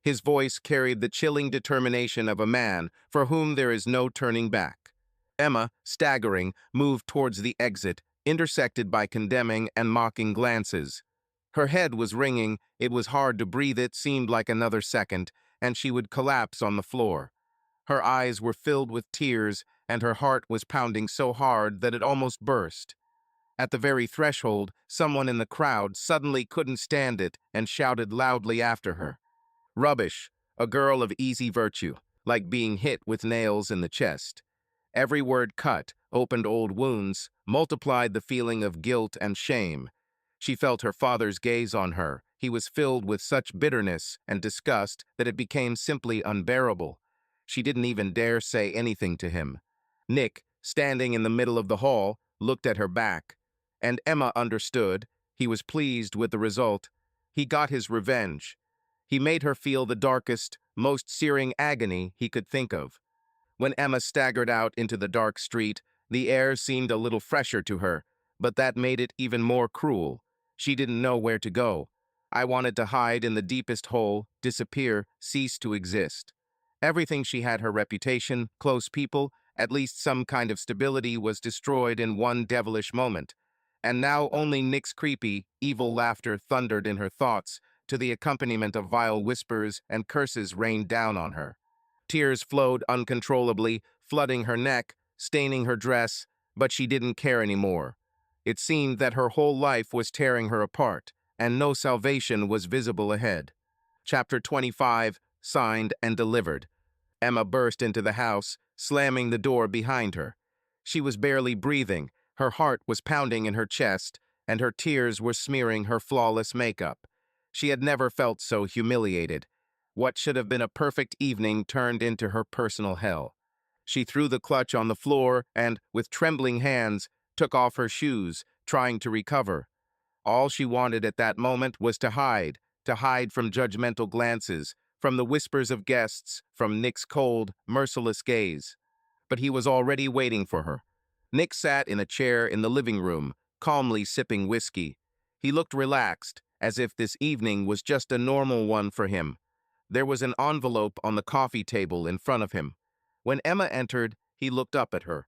His voice carried the chilling determination of a man for whom there is no turning back. Emma, staggering, moved towards the exit, intersected by condemning and mocking glances. Her head was ringing, it was hard to breathe, it seemed like another second, and she would collapse on the floor. Her eyes were filled with tears, and her heart was pounding so hard that it almost burst. At the very threshold, someone in the crowd suddenly couldn't stand it and shouted loudly after her. "Rubbish, a girl of easy virtue, like being hit with nails in the chest." Every word cut, opened old wounds, multiplied the feeling of guilt and shame. She felt her father's gaze on her. He was filled with such bitterness and disgust that it became simply unbearable. She didn't even dare say anything to him. Nick, standing in the middle of the hall, looked at her back. And Emma understood. He was pleased with the result. He got his revenge. He made her feel the darkest, most searing agony he could think of. When Emma staggered out into the dark street, the air seemed a little fresher to her, but that made it even more cruel. She didn't know where to go. I wanted to hide in the deepest hole, disappear, cease to exist. Everything she had, her reputation, close people, at least some kind of stability, was destroyed in one devilish moment. And now only Nick's creepy, evil laughter thundered in her thoughts, to the accompaniment of vile whispers and curses rained down on her. Tears flowed uncontrollably, flooding her neck, staining her dress, but she didn't care anymore. It seemed that her whole life was tearing her apart, and no salvation was visible ahead. Chapter 25, Signed and Delivered. Emma burst into the house, slamming the door behind her. She was barely breathing, her heart was pounding in her chest, and her tears were smearing her flawless makeup. She had never felt so humiliated. What should have been a perfect evening turned into her personal hell. She threw the clutch on the floor and, with trembling hands, took off her shoes, trying to recover. All she wanted at that moment was to hide from judgmental glances, from the whispers of guests, from Nick's cold, merciless gaze. But he was already waiting for her. Nick sat in a chair in the living room, calmly sipping whiskey. He looked relaxed, as if this evening was just a normal one for him. There was an envelope on the coffee table in front of him. When Emma entered, he looked up at her.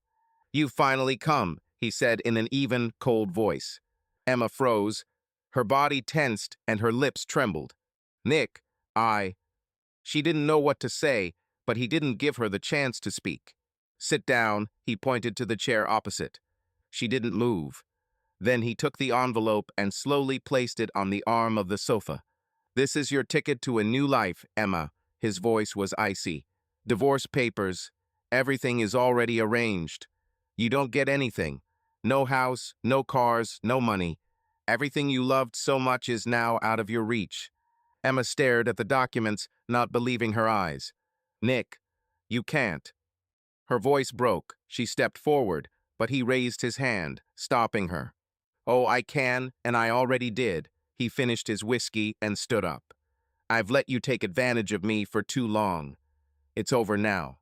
"You've finally come," he said in an even, cold voice. Emma froze. Her body tensed and her lips trembled. "Nick, I—" She didn't know what to say, but he didn't give her the chance to speak. "Sit down," he pointed to the chair opposite. She didn't move. Then he took the envelope and slowly placed it on the arm of the sofa. "This is your ticket to a new life, Emma." His voice was icy. "Divorce papers. Everything is already arranged. You don't get anything. No house, no cars, no money. Everything you loved so much is now out of your reach." Emma stared at the documents, not believing her eyes. "Nick, you can't." Her voice broke. She stepped forward, but he raised his hand, stopping her. "Oh, I can, and I already did." He finished his whiskey and stood up. I've let you take advantage of me for too long. It's over now.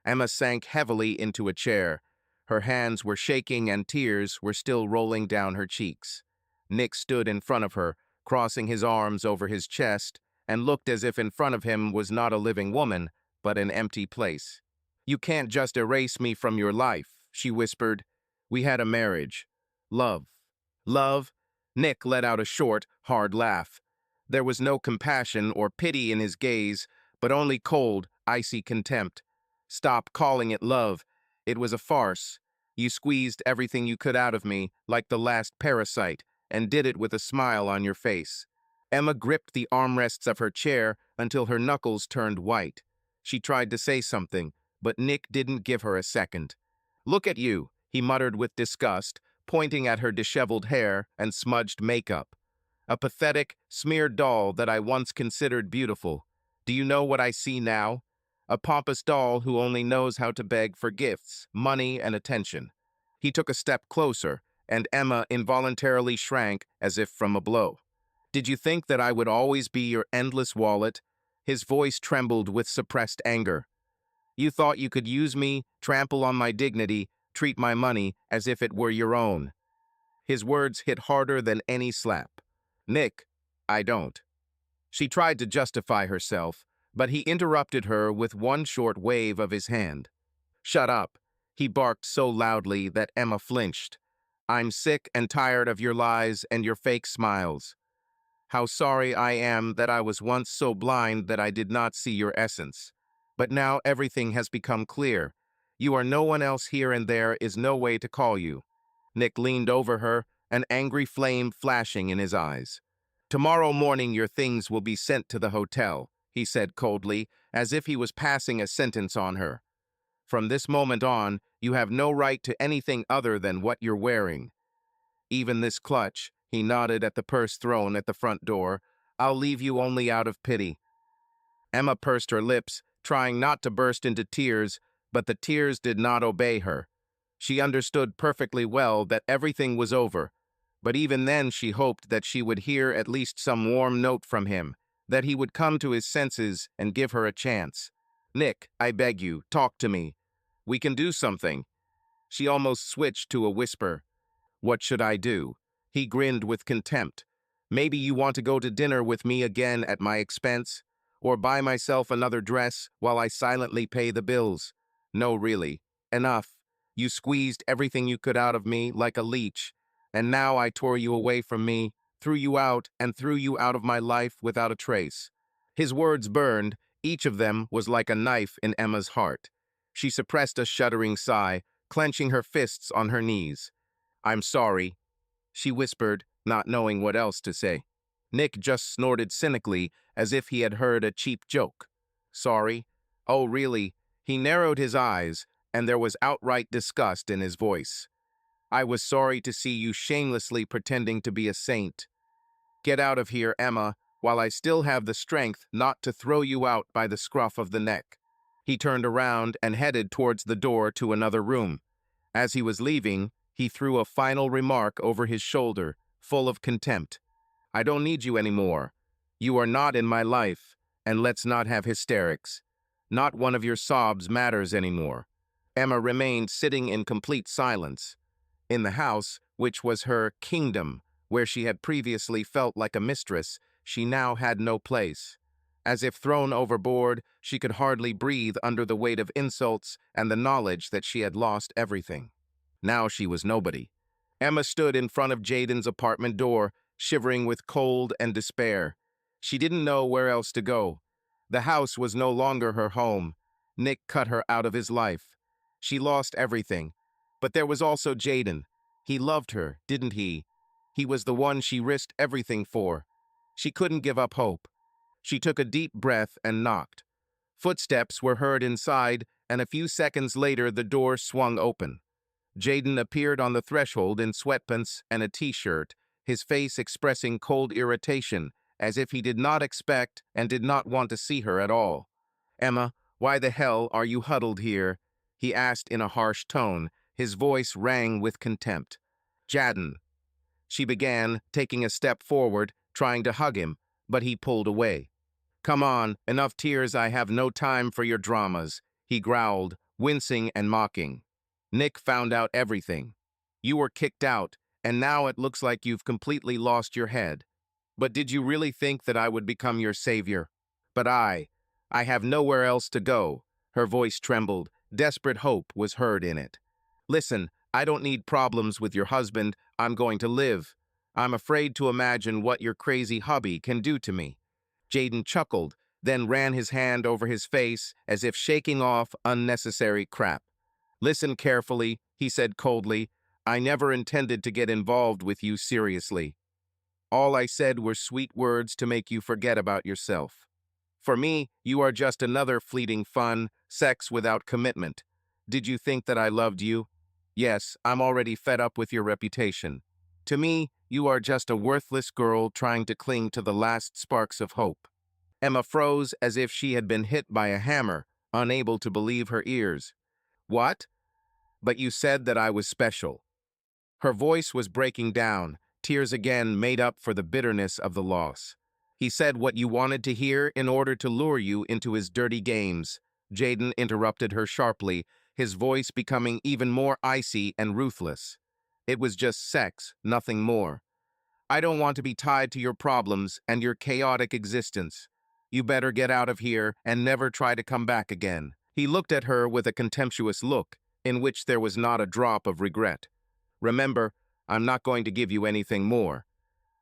Emma sank heavily into a chair. Her hands were shaking and tears were still rolling down her cheeks. Nick stood in front of her, crossing his arms over his chest, and looked as if in front of him was not a living woman, but an empty place. You can't just erase me from your life, she whispered. We had a marriage. Love. Love? Nick let out a short, hard laugh. There was no compassion or pity in his gaze, but only cold, icy contempt. Stop calling it love. It was a farce. You squeezed everything you could out of me, like the last parasite, and did it with a smile on your face. Emma gripped the armrests of her chair until her knuckles turned white. She tried to say something, but Nick didn't give her a second. Look at you, he muttered with disgust, pointing at her disheveled hair and smudged makeup. A pathetic, smeared doll that I once considered beautiful. Do you know what I see now? A pompous doll who only knows how to beg for gifts, money, and attention. He took a step closer, and Emma involuntarily shrank as if from a blow. Did you think that I would always be your endless wallet? His voice trembled with suppressed anger. You thought you could use me, trample on my dignity, treat my money as if it were your own. His words hit harder than any slap. Nick, I don't. She tried to justify herself, but he interrupted her with one short wave of his hand. Shut up, he barked so loudly that Emma flinched. I'm sick and tired of your lies and your fake smiles. How sorry I am that I was once so blind that I did not see your essence. But now everything has become clear. You are no one else here and there is no way to call you. Nick leaned over her, an angry flame flashing in his eyes. Tomorrow morning your things will be sent to the hotel, he said coldly, as if he was passing a sentence on her. From this moment on, you have no right to anything other than what you're wearing. Even this clutch, he nodded at the purse thrown at the front door, I'll leave you only out of pity. Emma pursed her lips, trying not to burst into tears, but the tears did not obey her. She understood perfectly well that everything was over, but even then she hoped that she would hear at least some warm note from him, that he would come to his senses and give her a chance. Nick, I beg you, talk to me. We can do something. She almost switched to a whisper. What should I do? He grinned with contempt. Maybe you want to go to dinner with me again at my expense? Or buy myself another dress while I silently pay the bills? No, really. Enough. You squeezed everything you could out of me like a leech, and now I tore you away from me, threw you out, and threw you out of my life without a trace. His words burned. Each of them was like a knife in Emma's heart. She suppressed a shuddering sigh, clenching her fists on her knees. I'm sorry, she whispered, not knowing what else to say. Nick just snorted cynically, as if he had heard a cheap joke. Sorry? Oh, really? He narrowed his eyes, and there was outright disgust in his voice. I was sorry to see you shamelessly pretending to be a saint. Get out of here, Emma, while I still have the strength not to throw you out by the scruff of the neck. He turned around and headed towards the door to another room. As he was leaving, he threw a final remark over his shoulder, full of contempt. I don't need you anymore. You are not in my life, and let's not have hysterics. Not one of your sobs matters anymore. Emma remained sitting in complete silence. In the house, which was her kingdom, where she had previously felt like a mistress, she now had no place. As if thrown overboard, she could hardly breathe under the weight of insults and the knowledge that she had lost everything. Now she was nobody. Emma stood in front of Jaden's apartment door, shivering with cold and despair. She didn't know where else to go. The house was no longer her home. Nick cut her out of his life. She lost everything. But there was also Jaden. He loved her, didn't he? He was the one she risked everything for. She couldn't give up hope. She took a deep breath and knocked. Footsteps were heard inside, and a few seconds later the door swung open. Jaden appeared on the threshold in sweatpants and a t-shirt, his face expressing cold irritation, as if he did not expect and did not want to see her at all. Emma, why the hell are you huddled here? He asked in a harsh tone. His voice rang with contempt. Jaden. She began, taking a step forward, trying to hug him, but he pulled away. "Come on, enough tears, I have no time for your dramas," he growled, wincing and mocking. "Nick found out everything. You were kicked out, and now it looks like you've completely lost your head. But did you really think that I would become your savior? But I have nowhere else to go." Her voice trembled. Desperate hope was heard in it. "Listen, I don't need problems with your husband. I'm going to live. I'm afraid to imagine what your crazy hubby can do to me." Jaden chuckled, then ran his hand over his face as if shaking off unnecessary crap. "Listen carefully," he said coldly. "I never intended to get involved with you seriously. All I said were sweet words to make you forget about yourself. For me, you are just another fleeting fun, sex without commitment. Did you think that I loved you? Yes, I'm already fed up with your reputation. To me, you are just a worthless girl trying to cling to the last sparks of hope." Emma froze as if she had been hit by a hammer, unable to believe her ears. "What? But you said that I was special." Her voice was breaking down. Tears again made up for the bitterness of the loss. "He said what you wanted to hear in order to lure you into his dirty games." Jaden interrupted her sharply, his voice becoming even more icy and ruthless. "It was just sex, nothing more. I don't want to be tied to your problems and your chaotic existence. You better get out of here and never try to come back again." He looked at her with a contemptuous look, in which there was not a drop of regret. "Remember, I'm not going to give you anything more.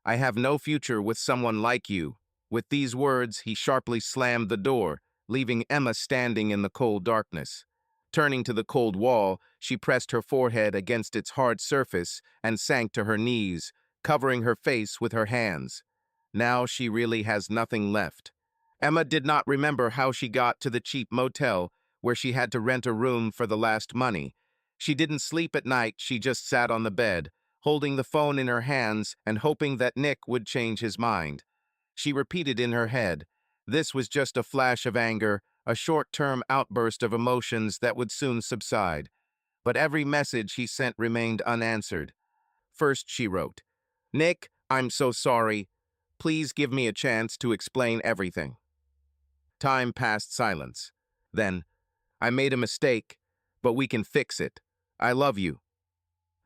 I have no future with someone like you." With these words, he sharply slammed the door, leaving Emma standing in the cold darkness. Turning to the cold wall, she pressed her forehead against its hard surface and sank to her knees, covering her face with her hands. Now she really has nothing left. Emma did not remember how she got to the cheap motel where she had to rent a room for the last money. She didn't sleep at night, she just sat on the bed, holding the phone in her hands and hoping that Nick would change his mind. She repeated in her head, this was just a flash of anger, a short-term outburst of emotions that would soon subside. But every message he sent remained unanswered. First she wrote, "Nick, I'm so sorry. Please give me a chance to explain everything." Time passed silence. Then, "I made a mistake, but we can fix it. I love you."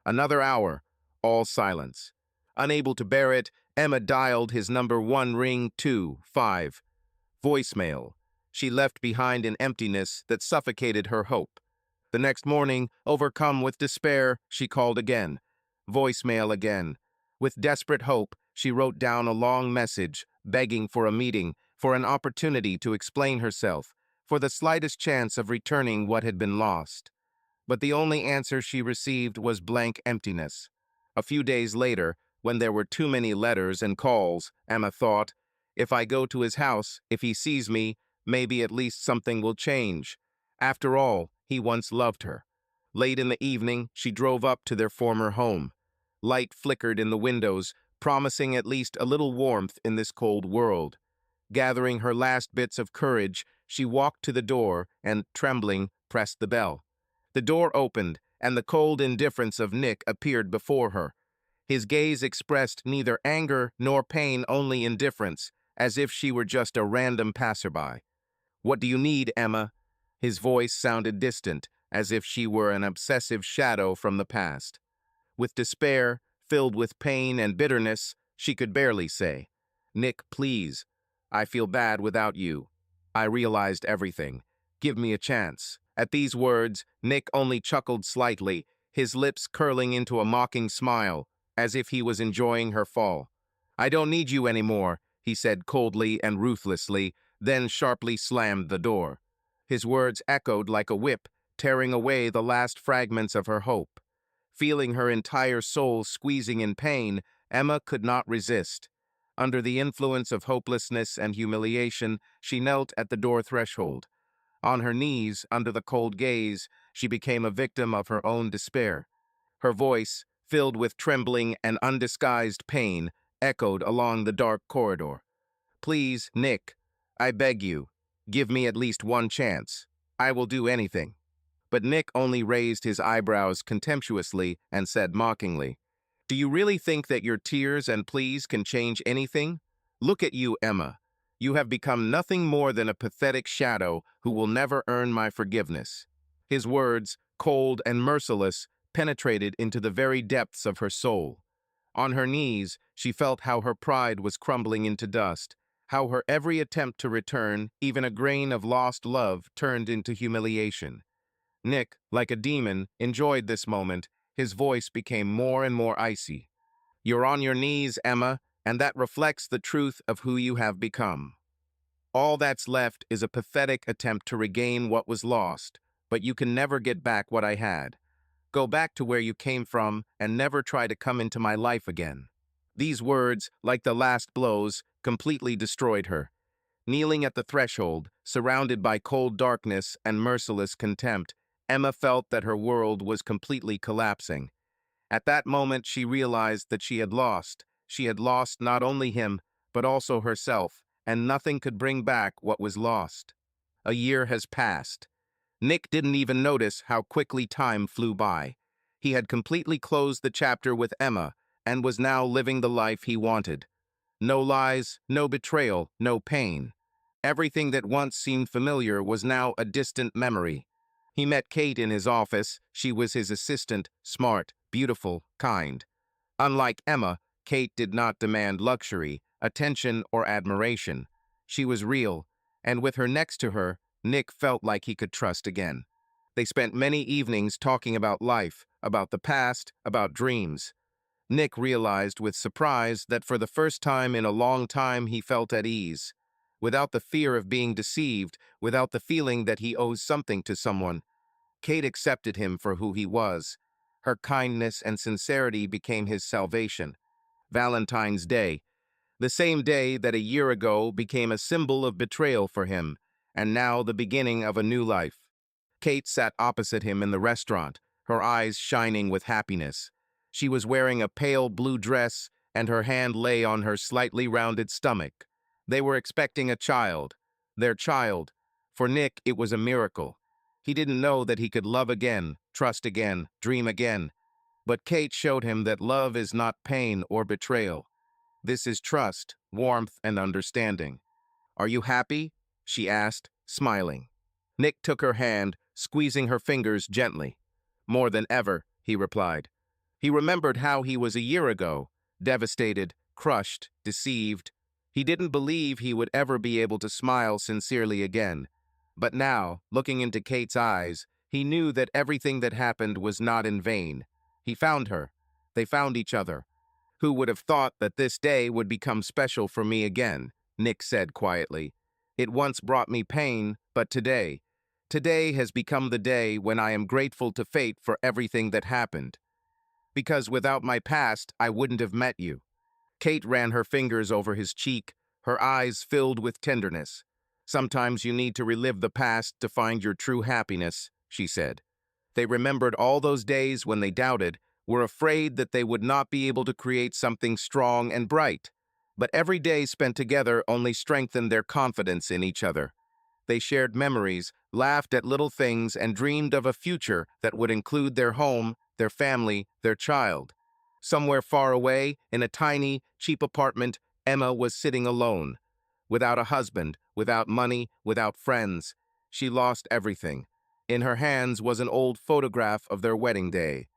Another hour, all silence. Unable to bear it, Emma dialed his number 1 ring 2-5. Voicemail. She left behind an emptiness that suffocated her hope. The next morning, overcome with despair, she called again. Voicemail again. With desperate hope, she wrote down a long message, begging for a meeting, for an opportunity to explain herself, for the slightest chance of returning what had been lost. But the only answer she received was blank emptiness. A few days later, when there were too many letters and calls, Emma thought, if I go to his house, if he sees me, maybe at least something will change. After all, he once loved her. Late in the evening, she drove up to their former home. Light flickered in the windows, promising at least a little warmth in this cold world. Gathering her last bits of courage, she walked to the door and, trembling, pressed the bell. The door opened, and the cold indifference of Nick appeared before her. His gaze expressed neither anger nor pain, only indifference, as if she were just a random passerby. "What do you need, Emma?" His voice sounded distant, as if she were an obsessive shadow from the past. With despair, filled with pain and bitterness, she could barely say, "Nick, please. I feel bad without you. I realized everything. Give me a chance." At these words, Nick only chuckled slightly, his lips curling into a mocking smile, as if he was enjoying her fall. "I don't need you anymore," he said coldly and ruthlessly, then sharply slammed the door. His words echoed like a whip, tearing away the last fragments of her hope. Feeling her entire soul squeezing in pain, Emma could not resist. Under the influence of hopelessness and humiliation, she knelt at the door threshold. On her knees, under the cold gaze, she became a victim of her own despair. Her voice, filled with trembling and undisguised pain, echoed along the dark corridor. "Please, Nick, I beg you, give me at least one chance. I will do anything." But Nick only raised his eyebrows contemptuously and said mockingly, Do you really think that your tears and pleas can change anything? Look at you, Emma. You have become nothing more than a pathetic shadow who will never earn my forgiveness. His words, cold and merciless, penetrated into the very depths of her soul. On her knees, she felt how her pride was crumbling into dust, how her every attempt to return, even a grain of lost love, turned into humiliation. Nick, like a demon, enjoyed this moment. His voice became more and more icy. You're on your knees, Emma, and that reflects the truth of who you have become. All that's left is a pathetic attempt to regain what was lost, but you can never get back what I had. Go back to where you came from and never try to come into my life again. These words, like the last blows, completely destroyed her. Kneeling at the threshold, surrounded by cold darkness and merciless contempt, Emma felt that her world was completely collapsing. At that moment, she realized that she had lost. She had lost not only him, but also herself, and nothing could bring back what was lost. A year has passed. Nick didn't even notice how quickly time flew by. He had completely closed the chapter with Emma and was now living the life he wanted. No lies, no betrayal, no pain. Everything that once seemed familiar was now a distant memory. He met Kate in his office. She was his assistant, smart, beautiful, kind. Unlike Emma, Kate did not demand luxury, attention, or admiration. She was real, and with her next to her, Nick felt like he could trust again. They spent many evenings talking about life, about the past, about dreams. Nick realized with surprise that for the first time in a long time he felt at ease. Without the fear of being deceived, without the feeling that he owes something to someone, Kate accepted him for who he was. Her kindness and sincerity became his salvation. Valentine's Day, the same day that a year ago became a symbol of betrayal for him, and now the beginning of a new life. Kate sat opposite him in the restaurant, her eyes shining with happiness. She was wearing a pale blue dress, and her hand lay on her slightly rounded stomach. They were expecting a child, their child. For Nick, it was a miracle. He didn't know that he could love again, trust again, dream again. But Kate showed him that love is not pain or betrayal. This is trust, warmth, and understanding. Are you happy? She asked, smiling. Nick took her hand, squeezing her fingers gently. More than ever, he replied. He remembered how he was a year ago, devastated, crushed, deceived. He didn't believe he would ever be able to smile sincerely again. But now, looking into Kate's eyes, he knew that everything that happened was not in vain. He found her. They found each other. Who would have thought that this day would become special for me again? Nick said quietly. It once brought me pain, but today has become the day when I am grateful to fate for everything that happened. Because without my past, I wouldn't have met you. Kate ran her fingers over his cheek, her eyes filled with tenderness. Sometimes you need to relive the past to find your true happiness, she said. They remembered all those days when they doubted, were afraid that they would not be able to create something strong and bright. But every day spent together only strengthened their confidence in each other. They shared memories, laughed at little things, and dreamed of a future that would include their home, their family, their child. Somewhere far away, in a tiny, cheap apartment, Emma was sitting alone. Without a husband, without money, without friends. She lost everything. In her hands was an old photograph of their wedding day.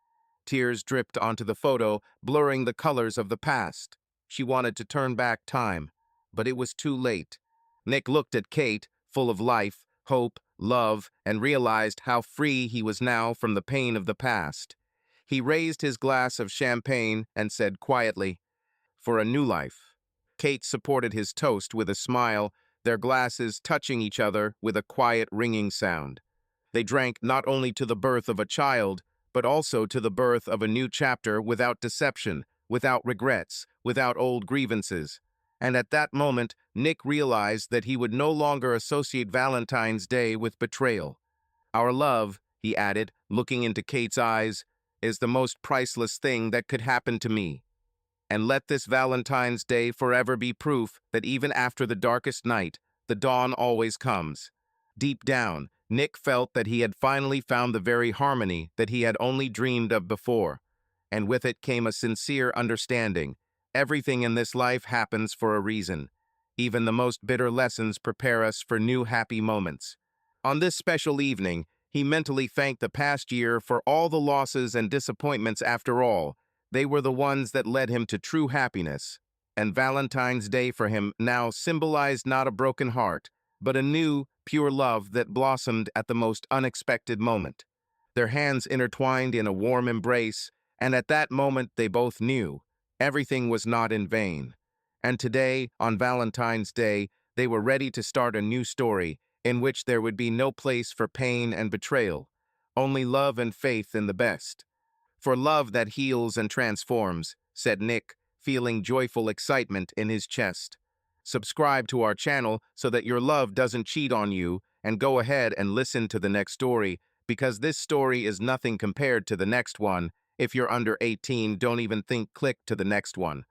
Tears dripped onto the photo, blurring the colors of the past. She wanted to turn back time, but it was too late. Nick looked at Kate, full of life, hope, love, and realized how free he was now from the pain of the past. He raised his glass of champagne and said quietly, "For a new life." Kate supported his toast with a smile, their glasses touching each other with a quiet ringing sound. They drank not only to the birth of a child, but also to the birth of a new chapter without deception, without regrets, without old grievances. And at that moment, Nick realized that he would no longer associate Valentine's Day with betrayal. Our love, he added, looking into Kate's eyes, is the most priceless thing that could happen to me. And let this Valentine's Day forever be proof that even after the darkest night, the dawn always comes. Deep down, Nick felt that he had finally found the very harmony that he had only dreamed of before. and with it came a sincere understanding. Everything in this life happens for a reason. Even the most bitter lessons prepare us for new happy moments. On this special evening, he mentally thanked the past year for all the losses and disappointments. After all, they were the ones that led him to true happiness. And Valentine's Day for him now symbolized not a broken heart, but a new, pure love that blossomed at the most unexpected moment. Their hands intertwined in a warm embrace, and at that moment they both knew everything was not in vain. And today, on Valentine's Day, they were ready to start a new story in which there would be no place for pain and betrayal, only love and faith in the best. For love that heals and transforms, said Nick, feeling joyful excitement in his chest. Subscribe to our channel so that your love doesn't cheat on you, and go ahead and listen to the next story, because this story is nothing compared to the next one. If you're under 18, don't even think click to the next one.